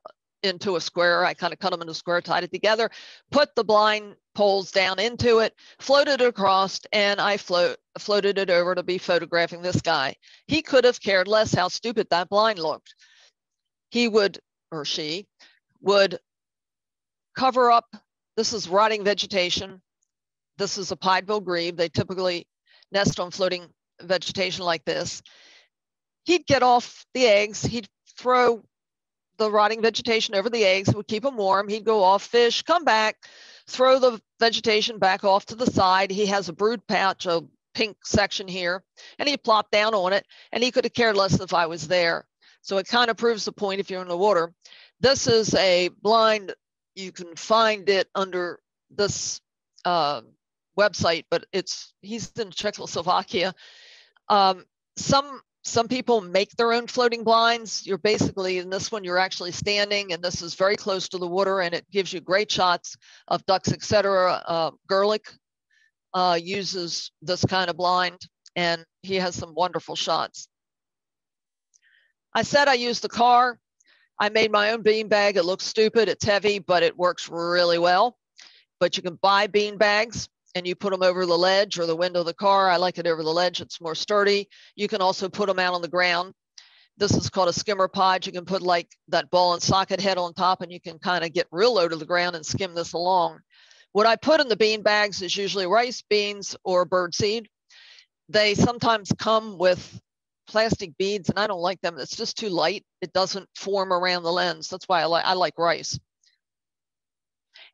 into a square. I kind of cut them into a square, tied it together, put the blind poles down into it, floated it across, and I floated it over to be photographing this guy. He could have cared less how stupid that blind looked. He would, or she would, cover up. This is rotting vegetation. This is a pied-bill grebe. They typically nest on floating vegetation like this. He'd get off the eggs. He'd throw the rotting vegetation over the eggs. It would keep him warm. He'd go off, fish, come back, throw the vegetation back off to the side. He has a brood pouch, a pink section here, and he plopped down on it, and he could have cared less if I was there. So it kind of proves the point if you're in the water. This is a blind. You can find it under this website, but he's in Czechoslovakia. Some people make their own floating blinds. You're basically, in this one, you're actually standing, and this is very close to the water, and it gives you great shots of ducks, etc. Gerlich uses this kind of blind, and he has some wonderful shots. I said I used the car. I made my own bean bag. It looks stupid. It's heavy, but it works really well. But you can buy bean bags, and you put them over the ledge or the window of the car. I like it over the ledge. It's more sturdy. You can also put them out on the ground. This is called a skimmer pod. You can put like that ball and socket head on top, and you can kind of get real low to the ground and skim this along. What I put in the bean bags is usually rice, beans, or birdseed. They sometimes come with plastic beads, and I don't like them. It's just too light. It doesn't form around the lens. That's why I like rice.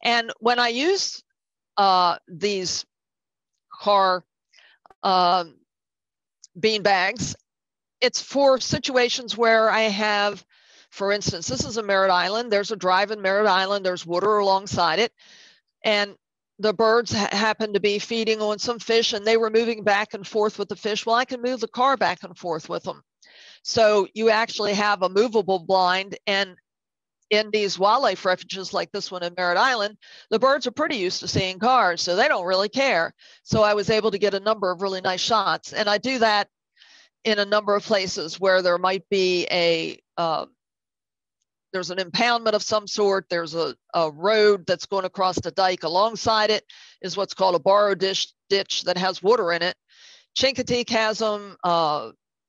And when I use these car bean bags, it's for situations where I have, for instance, this is a Merritt Island. There's a drive in Merritt Island. There's water alongside it. And the birds happen to be feeding on some fish, and they were moving back and forth with the fish. Well, I can move the car back and forth with them. So you actually have a movable blind. And in these wildlife refuges like this one in Merritt Island, the birds are pretty used to seeing cars, so they don't really care. So I was able to get a number of really nice shots. And I do that in a number of places where there might be there's an impoundment of some sort. There's a road that's going across the dike. Alongside it is what's called a borrow ditch that has water in it. Chincoteague has them.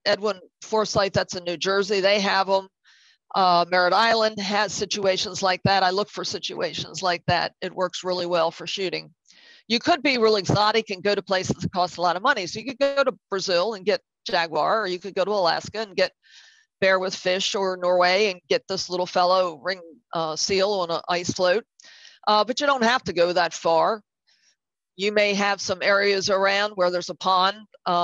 Edwin Forsyth, that's in New Jersey, they have them. Merritt Island has situations like that. I look for situations like that. It works really well for shooting. You could be real exotic and go to places that cost a lot of money. So you could go to Brazil and get jaguar, or you could go to Alaska and get bear with fish, or Norway and get this little fellow ring seal on an ice float. But you don't have to go that far. You may have some areas around where there's a pond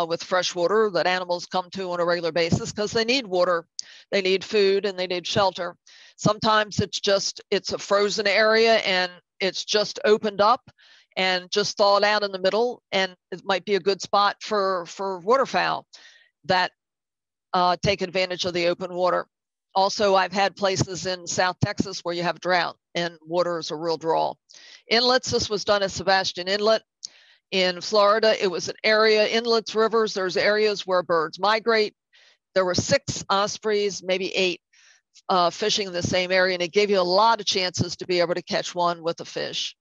with fresh water that animals come to on a regular basis because they need water, they need food, and they need shelter. Sometimes it's a frozen area and it's just opened up and just thawed out in the middle, and it might be a good spot for waterfowl that take advantage of the open water. Also, I've had places in South Texas where you have drought and water is a real draw. Inlets, this was done at Sebastian Inlet. In Florida, it was an area, inlets, rivers, there's areas where birds migrate. There were 6 ospreys, maybe 8, fishing in the same area, and it gave you a lot of chances to be able to catch one with a fish.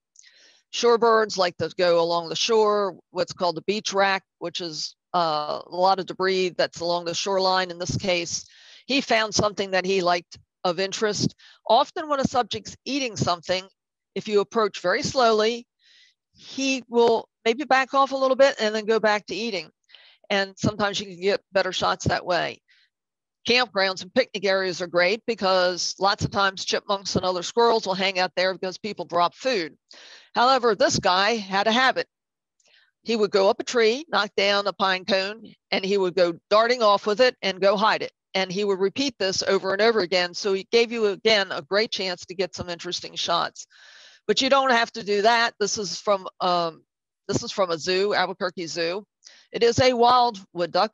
Shorebirds like to go along the shore, what's called the beach rack, which is a lot of debris that's along the shoreline. In this case, he found something that he liked of interest. Often when a subject's eating something, if you approach very slowly, he will maybe back off a little bit and then go back to eating. And sometimes you can get better shots that way. Campgrounds and picnic areas are great because lots of times chipmunks and other squirrels will hang out there because people drop food. However, this guy had a habit. He would go up a tree, knock down a pine cone, and he would go darting off with it and go hide it. And he would repeat this over and over again. So he gave you, again, a great chance to get some interesting shots. But you don't have to do that. This is from a zoo, Albuquerque Zoo. It is a wild wood duck.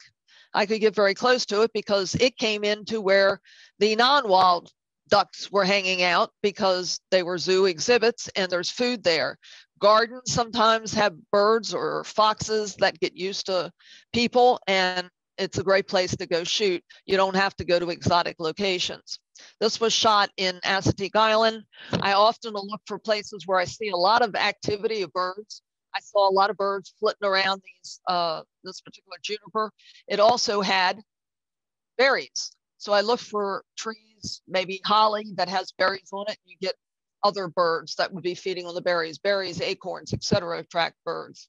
I could get very close to it because it came into where the non-wild ducks were hanging out because they were zoo exhibits and there's food there. Gardens sometimes have birds or foxes that get used to people, and it's a great place to go shoot. You don't have to go to exotic locations. This was shot in Assateague Island. I often will look for places where I see a lot of activity of birds. I saw a lot of birds flitting around this particular juniper. It also had berries. So I look for trees, maybe holly that has berries on it. You get other birds that would be feeding on the berries, acorns, etc. attract birds.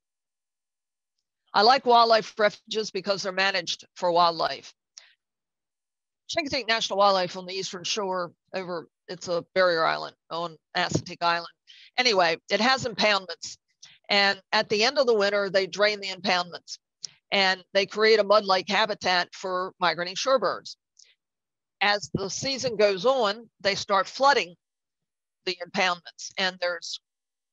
I like wildlife refuges because they're managed for wildlife. Chincoteague National Wildlife on the eastern shore it's a barrier island on Assateague Island. Anyway, it has impoundments. And at the end of the winter, they drain the impoundments and they create a mud lake habitat for migrating shorebirds. As the season goes on, they start flooding the impoundments, and there's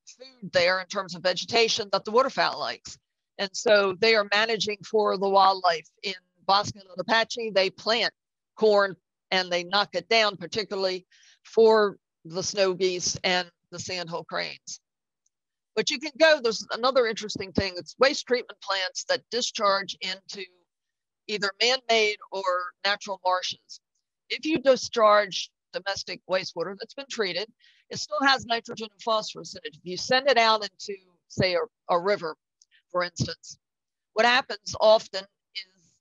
food there in terms of vegetation that the waterfowl likes. And so they are managing for the wildlife. In Bosque and Apache, they plant corn and they knock it down, particularly for the snow geese and the sandhill cranes. But you can go, there's another interesting thing, it's waste treatment plants that discharge into either man-made or natural marshes. If you discharge domestic wastewater that's been treated, it still has nitrogen and phosphorus in it. If you send it out into, say, a river, for instance, what happens often is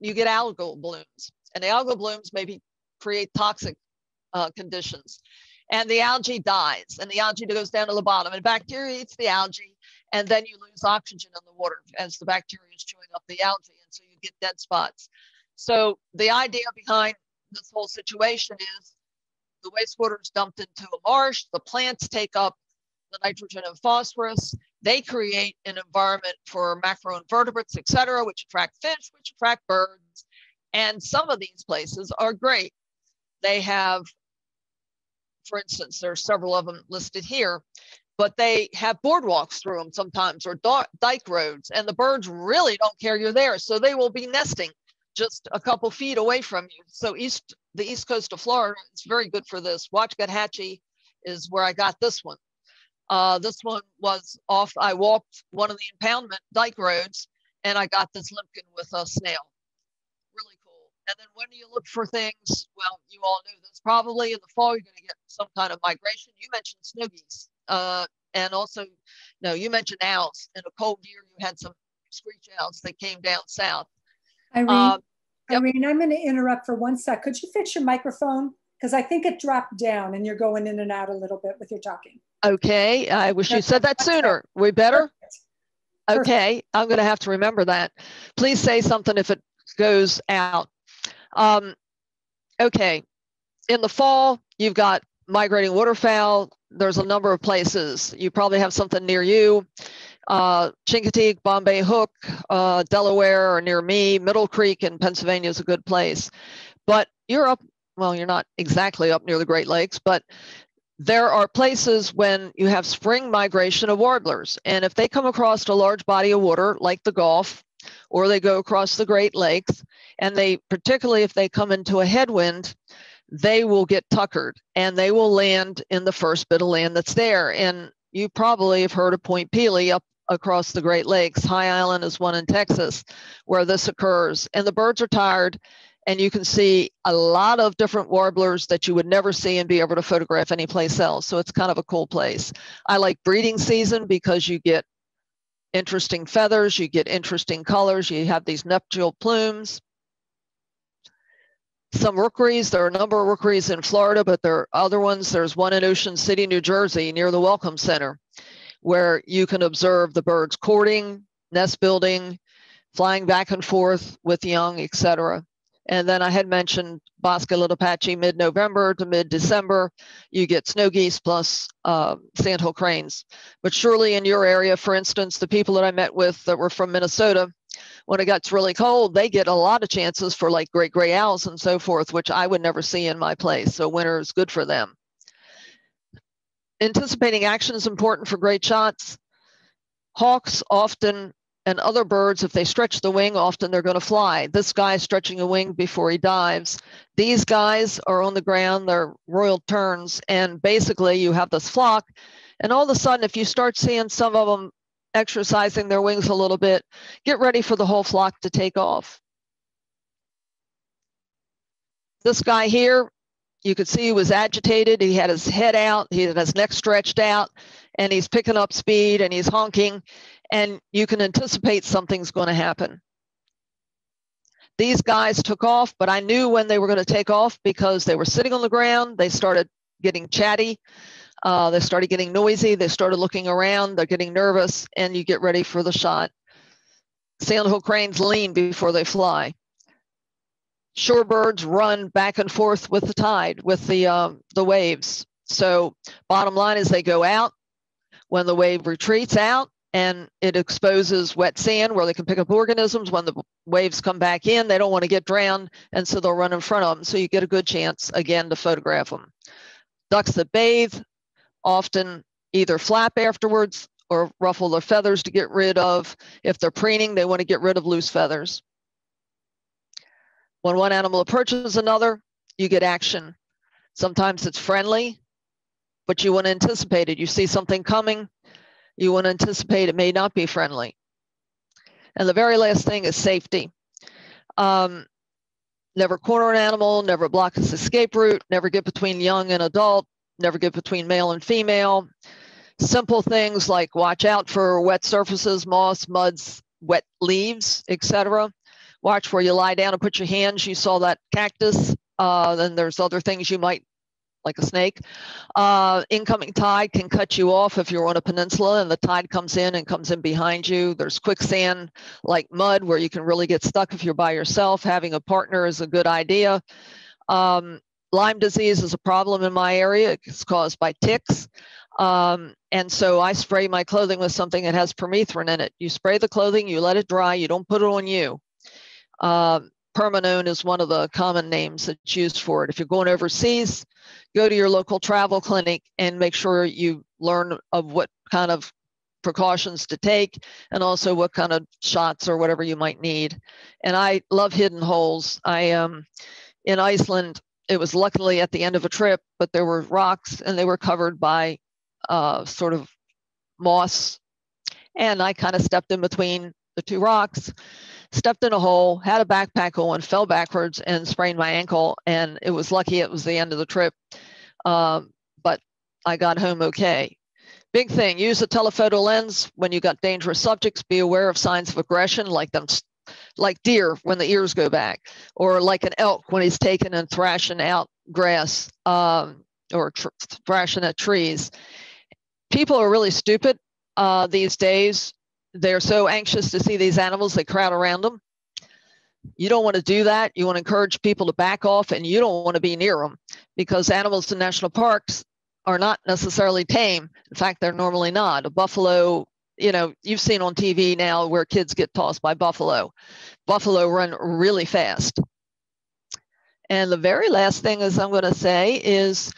you get algal blooms. and the algal blooms maybe create toxic conditions. And the algae dies, and the algae goes down to the bottom, and bacteria eats the algae, and then you lose oxygen in the water as the bacteria is chewing up the algae, and so you get dead spots. So the idea behind this whole situation is the wastewater is dumped into a marsh, the plants take up the nitrogen and phosphorus, they create an environment for macroinvertebrates, et cetera, which attract fish, which attract birds, and some of these places are great. They have, for instance, there are several of them listed here, but they have boardwalks through them sometimes, or dike roads, and the birds really don't care you're there, so they will be nesting just a couple feet away from you. So the east coast of Florida is very good for this. Waxahachie is where I got this one. This one was off, I walked one of the impoundment dike roads, and I got this limpkin with a snail. Really cool. And then when do you look for things? Well, you all knew this. Probably in the fall, you're going to get some kind of migration. You mentioned snow geese. And also, no, you mentioned owls. In a cold year, you had some screech owls that came down south. Irene, Yep. Irene, I'm going to interrupt for 1 sec. Could you fix your microphone? Because I think it dropped down and you're going in and out a little bit with your talking. Okay, I wish you said that sooner. We better? Perfect. Okay, I'm going to have to remember that. Please say something if it goes out. Okay, in the fall, you've got migrating waterfowl. There's a number of places. You probably have something near you. Chincoteague, Bombay Hook, Delaware, or near me. Middle Creek in Pennsylvania is a good place. But you're up, well, you're not exactly up near the Great Lakes, but there are places when you have spring migration of warblers. And if they come across a large body of water, like the Gulf, or they go across the Great Lakes, and they, particularly if they come into a headwind, they will get tuckered and they will land in the first bit of land that's there. And you probably have heard of Point Pelee up across the Great Lakes. High Island is one in Texas where this occurs. And the birds are tired, and you can see a lot of different warblers that you would never see and be able to photograph anyplace else. So it's kind of a cool place. I like breeding season because you get interesting feathers, you get interesting colors, you have these nuptial plumes. Some rookeries, there are a number of rookeries in Florida, but there are other ones. There's one in Ocean City, New Jersey, near the Welcome Center, where you can observe the birds courting, nest building, flying back and forth with young, etc. And then I had mentioned Bosque Litopachi mid-November to mid-December. You get snow geese plus sandhill cranes. But surely in your area, for instance, the people that I met with that were from Minnesota, when it gets really cold, they get a lot of chances for like great gray owls and so forth, which I would never see in my place. So winter is good for them. Anticipating action is important for great shots. Hawks often, and other birds, if they stretch the wing, often they're going to fly. This guy is stretching a wing before he dives. These guys are on the ground, they're royal terns, and basically you have this flock, and all of a sudden, if you start seeing some of them exercising their wings a little bit, get ready for the whole flock to take off. This guy here, you could see he was agitated. He had his head out, he had his neck stretched out, and he's picking up speed and he's honking, and you can anticipate something's going to happen. These guys took off, but I knew when they were going to take off because they were sitting on the ground. They started getting chatty. They started getting noisy. They started looking around. They're getting nervous, and you get ready for the shot. Sandhill cranes lean before they fly. Shorebirds run back and forth with the tide, with the waves. So bottom line is they go out when the wave retreats out, and it exposes wet sand where they can pick up organisms. When the waves come back in, they don't want to get drowned, and so they'll run in front of them. So you get a good chance, again, to photograph them. Ducks that bathe often either flap afterwards or ruffle their feathers to get rid of. If they're preening, they want to get rid of loose feathers. When one animal approaches another, you get action. Sometimes it's friendly, but you want to anticipate it. You see something coming, you want to anticipate it may not be friendly. And the very last thing is safety. Never corner an animal, never block its escape route, never get between young and adult, never get between male and female. Simple things like watch out for wet surfaces, moss, muds, wet leaves, etc. watch where you lie down and put your hands. You saw that cactus. Then there's other things you might, like a snake. Incoming tide can cut you off if you're on a peninsula and the tide comes in behind you. There's quicksand like mud where you can really get stuck if you're by yourself. Having a partner is a good idea. Lyme disease is a problem in my area. It's caused by ticks. And so I spray my clothing with something that has permethrin in it. You spray the clothing, you let it dry, you don't put it on you. Permanone is one of the common names that's used for it. If you're going overseas, go to your local travel clinic and make sure you learn of what kind of precautions to take and also what kind of shots or whatever you might need. And I love hidden holes. In Iceland, it was luckily at the end of a trip, but there were rocks and they were covered by sort of moss. And I kind of stepped in between the two rocks, stepped in a hole, had a backpack on, fell backwards and sprained my ankle. And it was lucky it was the end of the trip, but I got home okay. Big thing, use a telephoto lens when you got dangerous subjects. Be aware of signs of aggression, like deer when the ears go back, or like an elk when he's taking and thrashing out grass or thrashing at trees. People are really stupid these days. They're so anxious to see these animals, they crowd around them. You don't want to do that. You want to encourage people to back off, and you don't want to be near them because animals in national parks are not necessarily tame. In fact, they're normally not. A buffalo, you've seen on TV now where kids get tossed by buffalo. Buffalo run really fast. And the very last thing I'm going to say is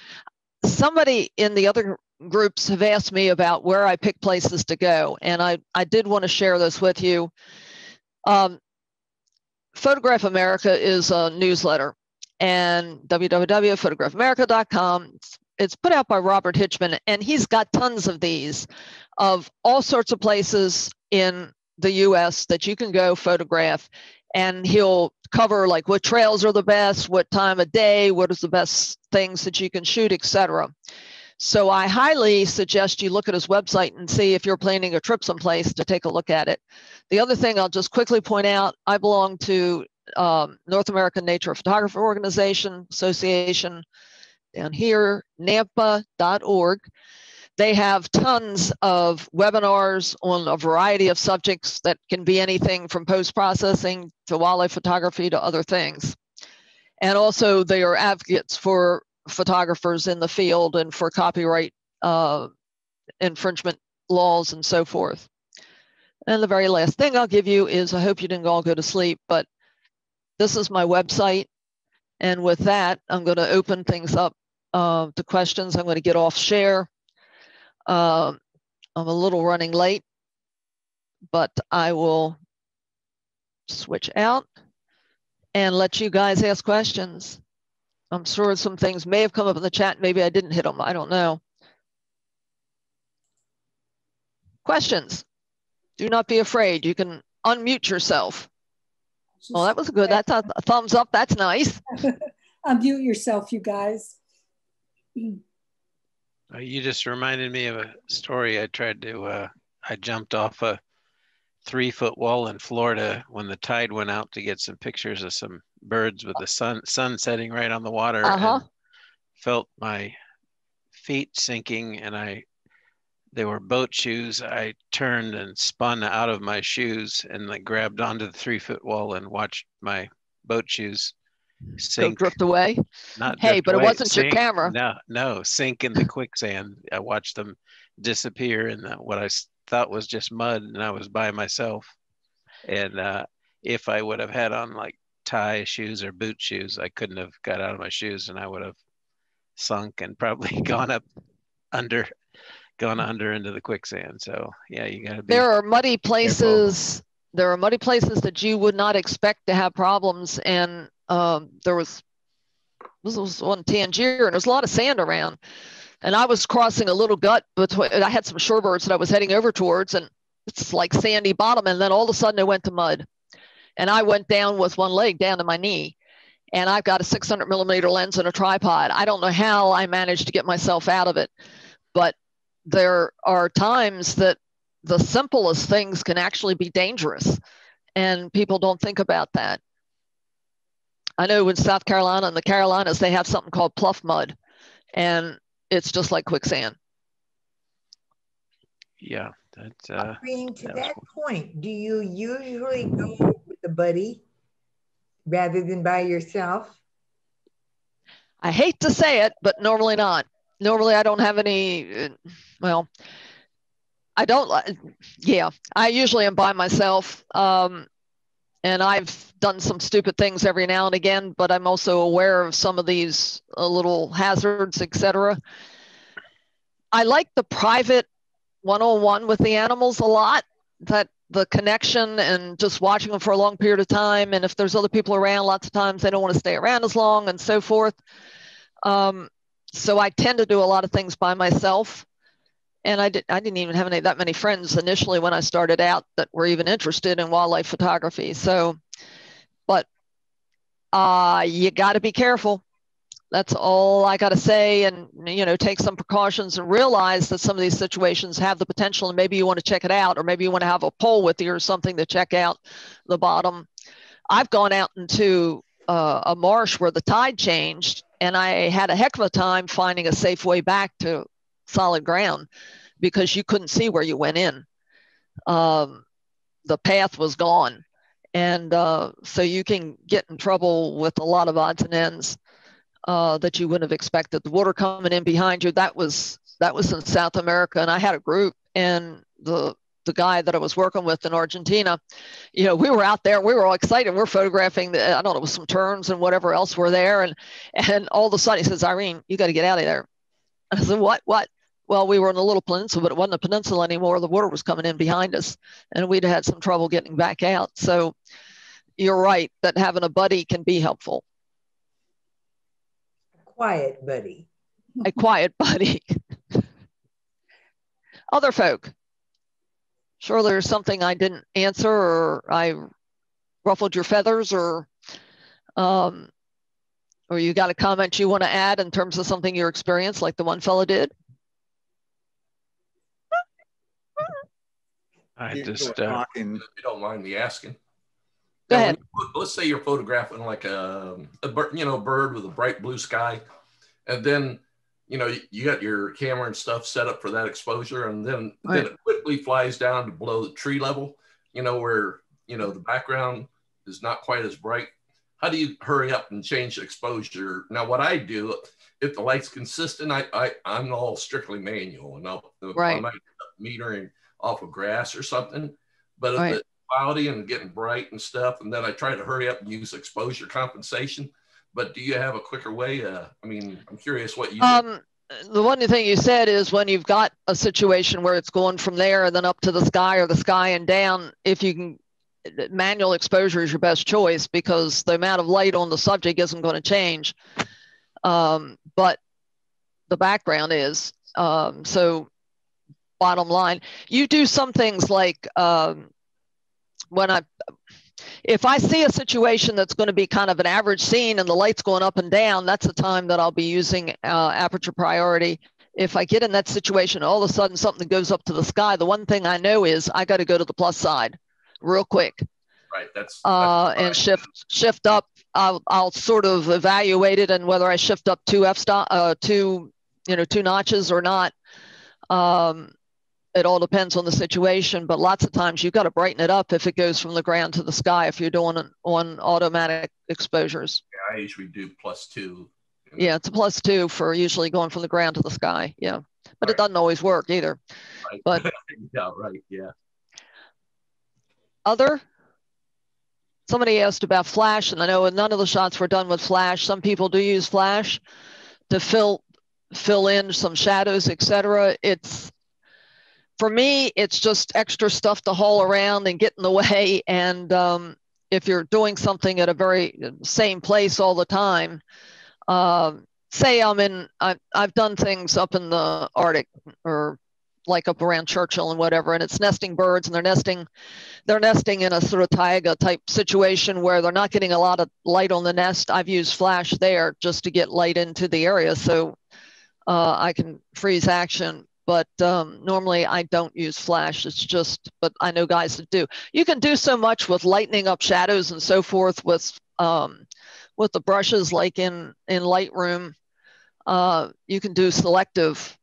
somebody in the other groups have asked me about where I pick places to go. And I did want to share this with you. Photograph America is a newsletter, and www.photographamerica.com. It's put out by Robert Hitchman, and he's got tons of these of all sorts of places in the US that you can go photograph, and he'll cover like what trails are the best, what time of day, what is the best things that you can shoot, etc. So I highly suggest you look at his website and see if you're planning a trip someplace to take a look at it. The other thing I'll just quickly point out, I belong to North American Nature Photographer Organization Association down here, nampa.org. They have tons of webinars on a variety of subjects that can be anything from post-processing to wildlife photography to other things. And also they are advocates for photographers in the field and for copyright infringement laws and so forth. And the very last thing I'll give you is, I hope you didn't all go to sleep, but this is my website. And with that, I'm going to open things up to questions. I'm going to get off share. I'm a little running late, but I will switch out and let you guys ask questions. I'm sure some things may have come up in the chat. Maybe I didn't hit them. I don't know. Questions? Do not be afraid. You can unmute yourself. Well, that was good. That's a thumbs up. That's nice. Unmute yourself, you guys. You just reminded me of a story. I jumped off a 3-foot wall in Florida when the tide went out to get some pictures of some birds with the sun setting right on the water, and felt my feet sinking, and they were boat shoes. I turned and spun out of my shoes and grabbed onto the 3-foot wall and watched my boat shoes sink. Drift away? Not hey, drift but away, it wasn't sink, your camera. No, sink in the quicksand. I watched them disappear in what I thought was just mud, and I was by myself. And if I would have had on like tie shoes or boot shoes, I couldn't have got out of my shoes, and I would have sunk and probably gone under into the quicksand. So yeah, you got to be. There are muddy places. Careful. There are muddy places that you would not expect to have problems, and this was on Tangier, and there's a lot of sand around. And I was crossing a little gut between. I had some shorebirds that I was heading over towards, and it's like sandy bottom, and then all of a sudden it went to mud, and I went down with one leg down to my knee. And I've got a 600 millimeter lens and a tripod. I don't know how I managed to get myself out of it, but there are times that the simplest things can actually be dangerous. And people don't think about that. I know in South Carolina and the Carolinas, they have something called pluff mud, and it's just like quicksand. Yeah, that's Irene, to that point, do you usually go with a buddy rather than by yourself? I hate to say it, but normally not. Normally I don't have any, well, I don't, yeah, I usually am by myself. And I've done some stupid things every now and again, but I'm also aware of some of these little hazards, etc. I like the private one-on-one with the animals a lot, that the connection and just watching them for a long period of time. And if there's other people around, lots of times they don't want to stay around as long and so forth. So I tend to do a lot of things by myself. And I didn't even have that many friends initially when I started out that were even interested in wildlife photography. So, but you got to be careful. That's all I got to say. And, you know, take some precautions and realize that some of these situations have the potential, and maybe you want to check it out, or maybe you want to have a pole with you or something to check out the bottom. I've gone out into a marsh where the tide changed, and I had a heck of a time finding a safe way back to solid ground because you couldn't see where you went in. The path was gone. And so you can get in trouble with a lot of odds and ends that you wouldn't have expected. The water coming in behind you, that was in South America. And I had a group, and the guy that I was working with in Argentina, you know, we were out there, we were all excited. We're photographing I don't know, some terns and whatever else were there. And all of a sudden he says, Irene, you got to get out of there. And I said, what? Well, we were in a little peninsula, but it wasn't a peninsula anymore. The water was coming in behind us, and we'd had some trouble getting back out. So you're right that having a buddy can be helpful. A quiet buddy. A quiet buddy. Other folk. Sure, there's something I didn't answer, or I ruffled your feathers, or you got a comment you want to add in terms of something you experienced, like the one fellow did. I just talking. If you don't mind me asking. Go ahead. Let's say you're photographing like a bird with a bright blue sky, and then you got your camera and stuff set up for that exposure, and then it quickly flies down to below the tree level, where the background is not quite as bright. How do you hurry up and change the exposure? Now, what I do, if the light's consistent, I'm all strictly manual, and I might metering off of grass or something, but if it's cloudy and getting bright and stuff, and then I try to hurry up and use exposure compensation. But do you have a quicker way? I'm curious what you do. The one thing you said is when you've got a situation where it's going from there and then up to the sky, or the sky and down, if you can, manual exposure is your best choice, because the amount of light on the subject isn't going to change. But the background is. So bottom line, you do some things like if I see a situation that's going to be kind of an average scene and the light's going up and down, that's the time that I'll be using aperture priority. If I get in that situation, all of a sudden something goes up to the sky, the one thing I know is I got to go to the plus side real quick. Right. That's and shift up. I'll sort of evaluate it, and whether I shift up two notches or not. It all depends on the situation, but lots of times you've got to brighten it up if it goes from the ground to the sky, if you're doing it on automatic exposures. Yeah, I usually do +2. Yeah, it's a +2 for usually going from the ground to the sky. Yeah, but it doesn't always work either. Right. But yeah, right. Yeah. Somebody asked about flash, and I know none of the shots were done with flash. Some people do use flash to fill in some shadows, etc. For me, it's just extra stuff to haul around and get in the way. And if you're doing something at a very same place all the time, say I've done things up in the Arctic, or like up around Churchill and whatever, and it's nesting birds, and they're nesting in a sort of taiga type situation where they're not getting a lot of light on the nest. I've used flash there just to get light into the area, so I can freeze action. but normally I don't use flash. It's just, but I know guys that do. You can do so much with lightening up shadows and so forth with the brushes, like in Lightroom. You can do selective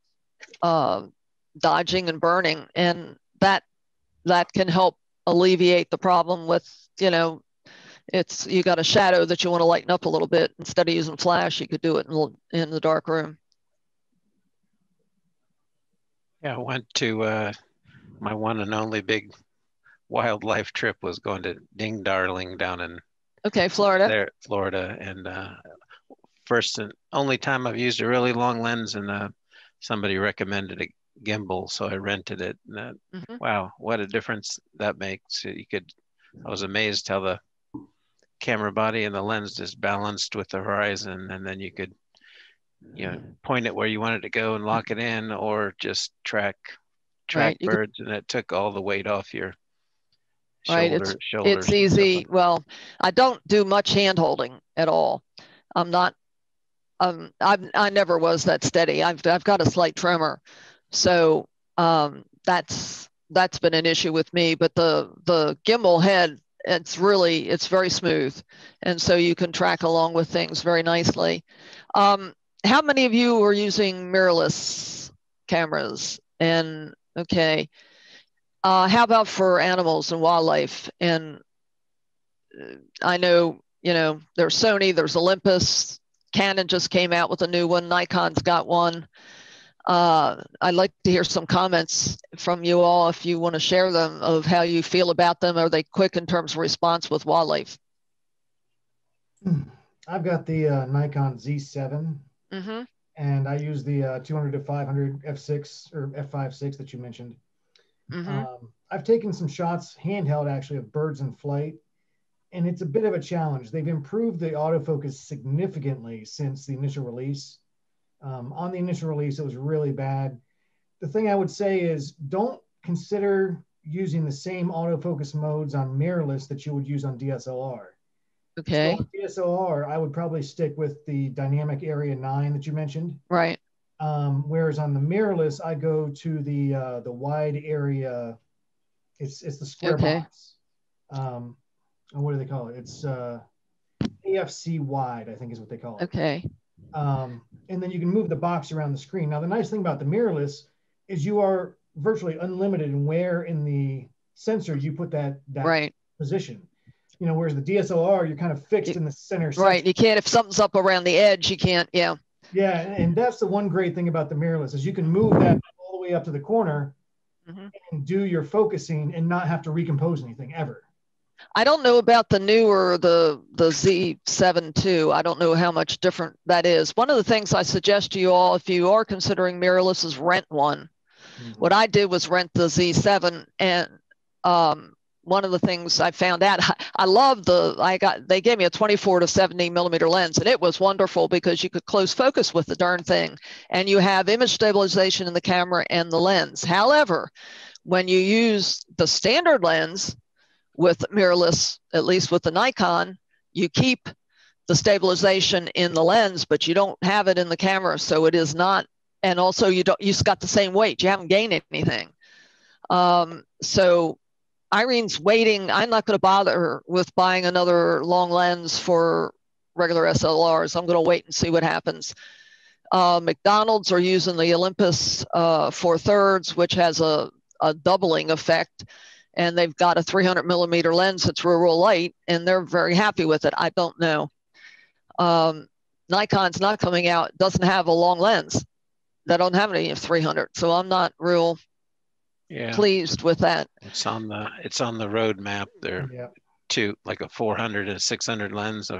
dodging and burning, and that can help alleviate the problem with, you know, you got a shadow that you want to lighten up a little bit. Instead of using flash, you could do it in the dark room. Yeah, I went to my one and only big wildlife trip was going to Ding Darling down in Florida. Florida, and first and only time I've used a really long lens, and somebody recommended a gimbal, so I rented it. And wow, what a difference that makes! I was amazed how the camera body and the lens just balanced with the horizon, and then you could, you know, point it where you wanted to go and lock it in, or just track birds, and it took all the weight off your shoulders. It's easy. Well, I don't do much hand holding at all. I'm not. I never was that steady. I've got a slight tremor, so that's been an issue with me. But the gimbal head, it's very smooth, and so you can track along with things very nicely. How many of you are using mirrorless cameras? And okay, how about for animals and wildlife? And I know, you know, there's Sony, there's Olympus, Canon just came out with a new one, Nikon's got one. I'd like to hear some comments from you all, if you want to share them, of how you feel about them. Are they quick in terms of response with wildlife? I've got the Nikon Z7, and I use the 200 to 500 f6 or f5.6 that you mentioned. I've taken some shots handheld, actually, of birds in flight, and it's a bit of a challenge. They've improved the autofocus significantly since the initial release. On the initial release, it was really bad. The thing I would say is, don't consider using the same autofocus modes on mirrorless that you would use on DSLR. Okay. So on DSLR, I would probably stick with the dynamic area 9 that you mentioned. Right. Whereas on the mirrorless, I go to the wide area. It's the square box. What do they call it? It's AFC wide, I think is what they call it. Okay. And then you can move the box around the screen. Now, the nice thing about the mirrorless is you are virtually unlimited in where in the sensor you put that position. You know, whereas the DSLR, you're kind of fixed in the center section. Right. You can't, if something's up around the edge, you can't. Yeah. Yeah. And that's the one great thing about the mirrorless, is you can move that all the way up to the corner and do your focusing and not have to recompose anything ever. I don't know about the newer, the Z7 II. I don't know how much different that is. One of the things I suggest to you all, if you are considering mirrorless, is rent one. What I did was rent the Z7, and one of the things I found out, I love they gave me a 24 to 70 millimeter lens, and it was wonderful because you could close focus with the darn thing, and you have image stabilization in the camera and the lens. However, when you use the standard lens with mirrorless, at least with the Nikon, you keep the stabilization in the lens, but you don't have it in the camera. So it is not, and also you just got the same weight. You haven't gained anything. So Irene's waiting. I'm not going to bother with buying another long lens for regular SLRs. I'm going to wait and see what happens. McDonald's are using the Olympus 4/3, which has a doubling effect. And they've got a 300 millimeter lens that's real light, and they're very happy with it. I don't know. Nikon's not coming out, doesn't have a long lens. They don't have any of 300. So I'm not real pleased with that. It's on the roadmap. They're like a 400 and 600 lens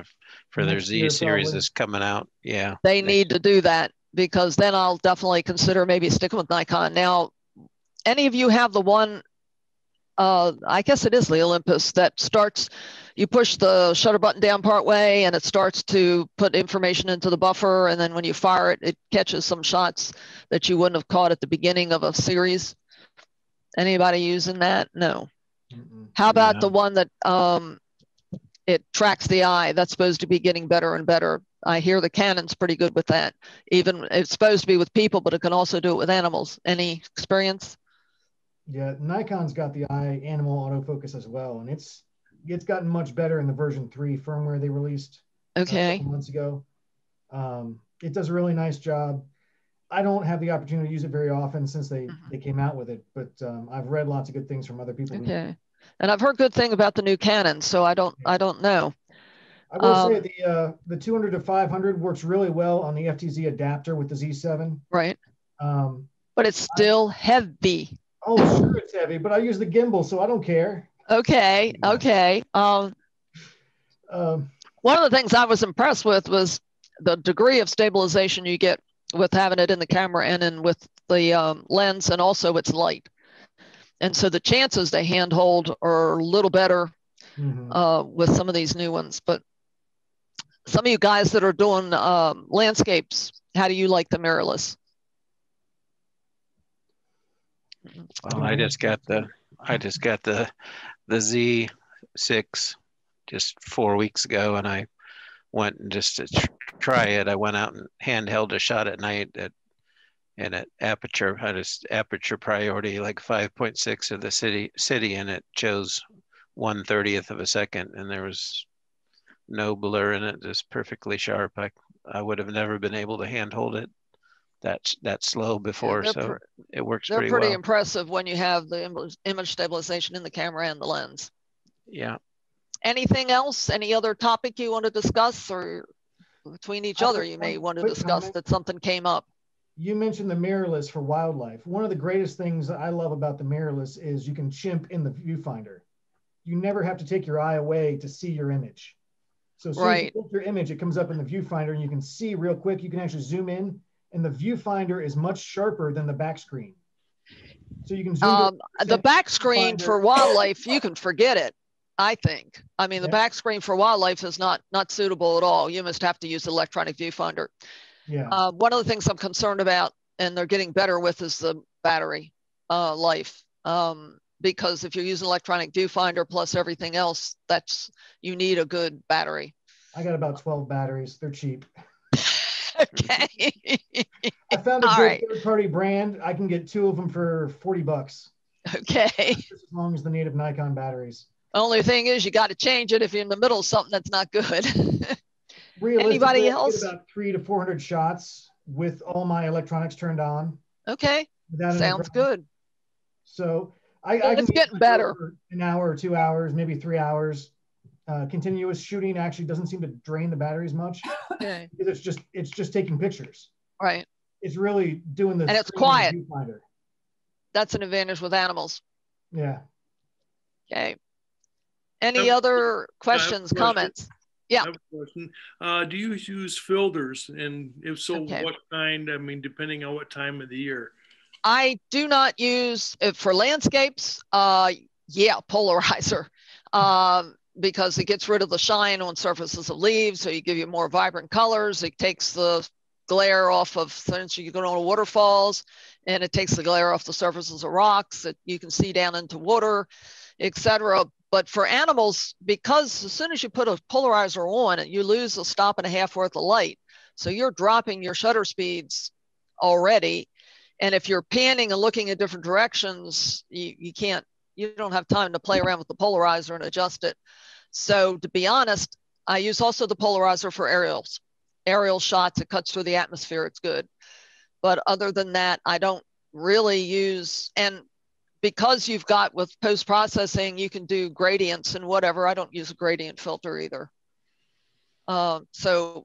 for their Z series is coming out. Yeah. They need to do that, because then I'll definitely consider maybe sticking with Nikon. Now, any of you have the one, I guess it is the Olympus, that starts, you push the shutter button down part way and it starts to put information into the buffer, and then when you fire it, it catches some shots that you wouldn't have caught at the beginning of a series. Anybody using that? No. How about the one that it tracks the eye? That's supposed to be getting better and better. I hear the Canon's pretty good with that. Even it's supposed to be with people, but it can also do it with animals. Any experience? Yeah, Nikon's got the eye animal autofocus as well, and it's gotten much better in the version 3 firmware they released a couple months ago. It does a really nice job. I don't have the opportunity to use it very often since they came out with it, but I've read lots of good things from other people. Okay, and I've heard good thing about the new Canon, so I don't know. I will say the 200 to 500 works really well on the FTZ adapter with the Z7. Right. But it's still heavy. Oh, sure, it's heavy, but I use the gimbal, so I don't care. Okay. Okay. One of the things I was impressed with was the degree of stabilization you get with having it in the camera and then with the lens, and also its light. And so the chances to handhold are a little better with some of these new ones. But some of you guys that are doing landscapes, how do you like the mirrorless? Well, I just got the Z6 just 4 weeks ago, and I went and just to try it. I went out and handheld a shot at night at aperture. I just aperture priority like 5.6 of the city, and it chose 1/30th of a second, and there was no blur in it, just perfectly sharp. I would have never been able to handhold it that slow before, so it works pretty well. They're pretty impressive when you have the image stabilization in the camera and the lens. Yeah. Anything else? Any other topic you want to discuss, or between each other you may want to discuss that something came up? You mentioned the mirrorless for wildlife. One of the greatest things that I love about the mirrorless is you can chimp in the viewfinder. You never have to take your eye away to see your image. So as soon as you click your image, it comes up in the viewfinder and you can see real quick. You can actually zoom in, and the viewfinder is much sharper than the back screen. So you can zoom the back screen for wildlife, you can forget it, I think. I mean, the back screen for wildlife is not suitable at all. You must have to use the electronic viewfinder. Yeah. One of the things I'm concerned about, and they're getting better with, is the battery life. Because if you're using electronic viewfinder plus everything else, you need a good battery. I got about 12 batteries. They're cheap. Okay. I found a good third-party brand. I can get 2 of them for $40. Okay. Just as long as the native Nikon batteries. Only thing is, you got to change it if you're in the middle of something that's not good. Realistically, anybody else? I get about 300 to 400 shots with all my electronics turned on. Okay. Sounds good. So it's getting better. For an hour or 2 hours, maybe 3 hours. Continuous shooting actually doesn't seem to drain the batteries much. Okay. Because it's just taking pictures. Right. It's really doing the, and it's quiet. Viewfinder. That's an advantage with animals. Yeah. Okay. Any other questions, comments? Yeah. I have a question. Do you use filters? And if so, what kind? I mean, depending on what time of the year. I do not use it for landscapes. Polarizer. Because it gets rid of the shine on surfaces of leaves, so you give you more vibrant colors. It takes the glare off of, since you go on waterfalls, and it takes the glare off the surfaces of rocks that you can see down into water, etc. But for animals, because as soon as you put a polarizer on, you lose a stop and a half worth of light. So you're dropping your shutter speeds already. And if you're panning and looking in different directions, you don't have time to play around with the polarizer and adjust it. So to be honest, I use also the polarizer for aerial shots. It cuts through the atmosphere. It's good. But other than that, I don't really use, and because you've got with post-processing, you can do gradients and whatever. I don't use a gradient filter either. So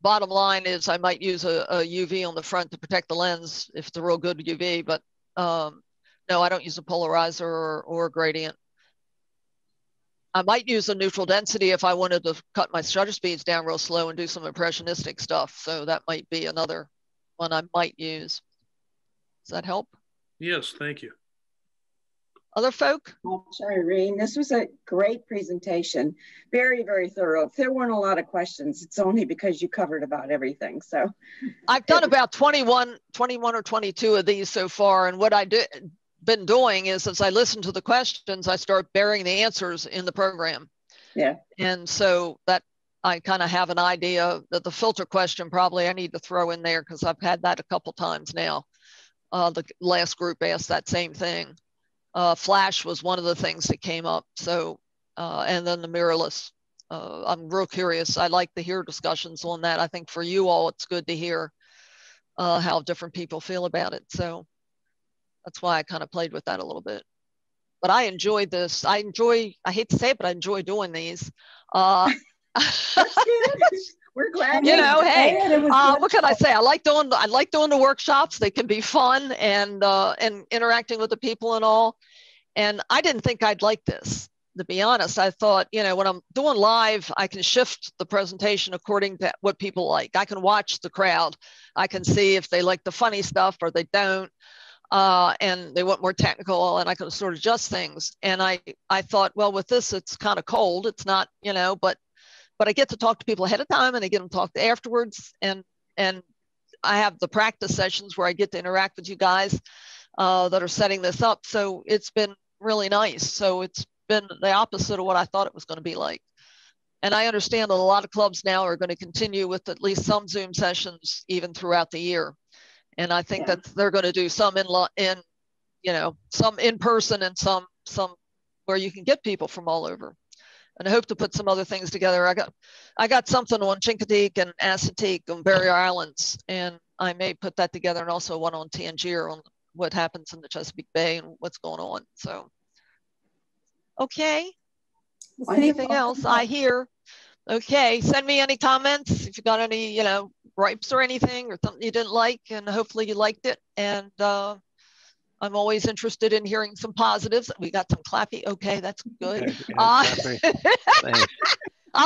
bottom line is I might use a UV on the front to protect the lens if it's a real good UV, but no, I don't use a polarizer or a gradient. I might use a neutral density if I wanted to cut my shutter speeds down real slow and do some impressionistic stuff. So that might be another one I might use. Does that help? Yes, thank you. Other folk? Oh, sorry, Irene. This was a great presentation. Very, very thorough. If there weren't a lot of questions, it's only because you covered about everything. So I've done about 21 or 22 of these so far. And what been doing is, as I listen to the questions, I start burying the answers in the program. Yeah. And so that I kind of have an idea that the filter question probably I need to throw in there because I've had that a couple times now. The last group asked that same thing. Flash was one of the things that came up. So, and then the mirrorless. I'm real curious. I like to hear discussions on that. I think for you all, it's good to hear how different people feel about it. So that's why I kind of played with that a little bit. But I enjoyed this. I hate to say it, but I enjoy doing these. That's good. We're glad. You know, hey, what can I say? I like doing the workshops. They can be fun and interacting with the people and all. And I didn't think I'd like this, to be honest. I thought, you know, when I'm doing live, I can shift the presentation according to what people like. I can watch the crowd. I can see if they like the funny stuff or they don't. And they want more technical, and I can sort of adjust things. And I thought, well, with this, it's kind of cold. It's not, you know, but I get to talk to people ahead of time, and I get them to talk to afterwards. And I have the practice sessions where I get to interact with you guys that are setting this up. So it's been really nice. So it's been the opposite of what I thought it was going to be like. And I understand that a lot of clubs now are going to continue with at least some Zoom sessions even throughout the year. And I think that they're going to do some some in person and some where you can get people from all over. And I hope to put some other things together. I got something on Chincoteague and Assateague on Barrier Islands, and I may put that together, and also one on Tangier on what happens in the Chesapeake Bay and what's going on. So, okay. Anything else? I hear. Okay, send me any comments if you got any, you know, gripes or anything or something you didn't like, and hopefully you liked it. And I'm always interested in hearing some positives. We got some clappy. Okay, that's good. I'll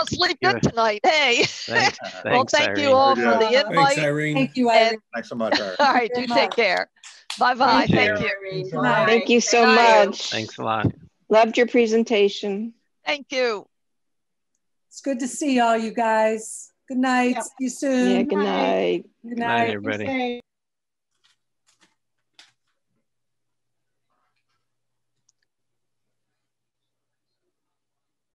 sleep good tonight. Hey. Thanks, well, thank Irene. you all for the invite. Thanks, Irene. Thank you, Irene. Thanks so much, Irene. All right, do take care. Bye-bye. Thank you. Irene. Thank you so much. Thanks a lot. Loved your presentation. Thank you. It's good to see all you guys. Good night. See you soon. Yeah, good night. Good Good night, everybody.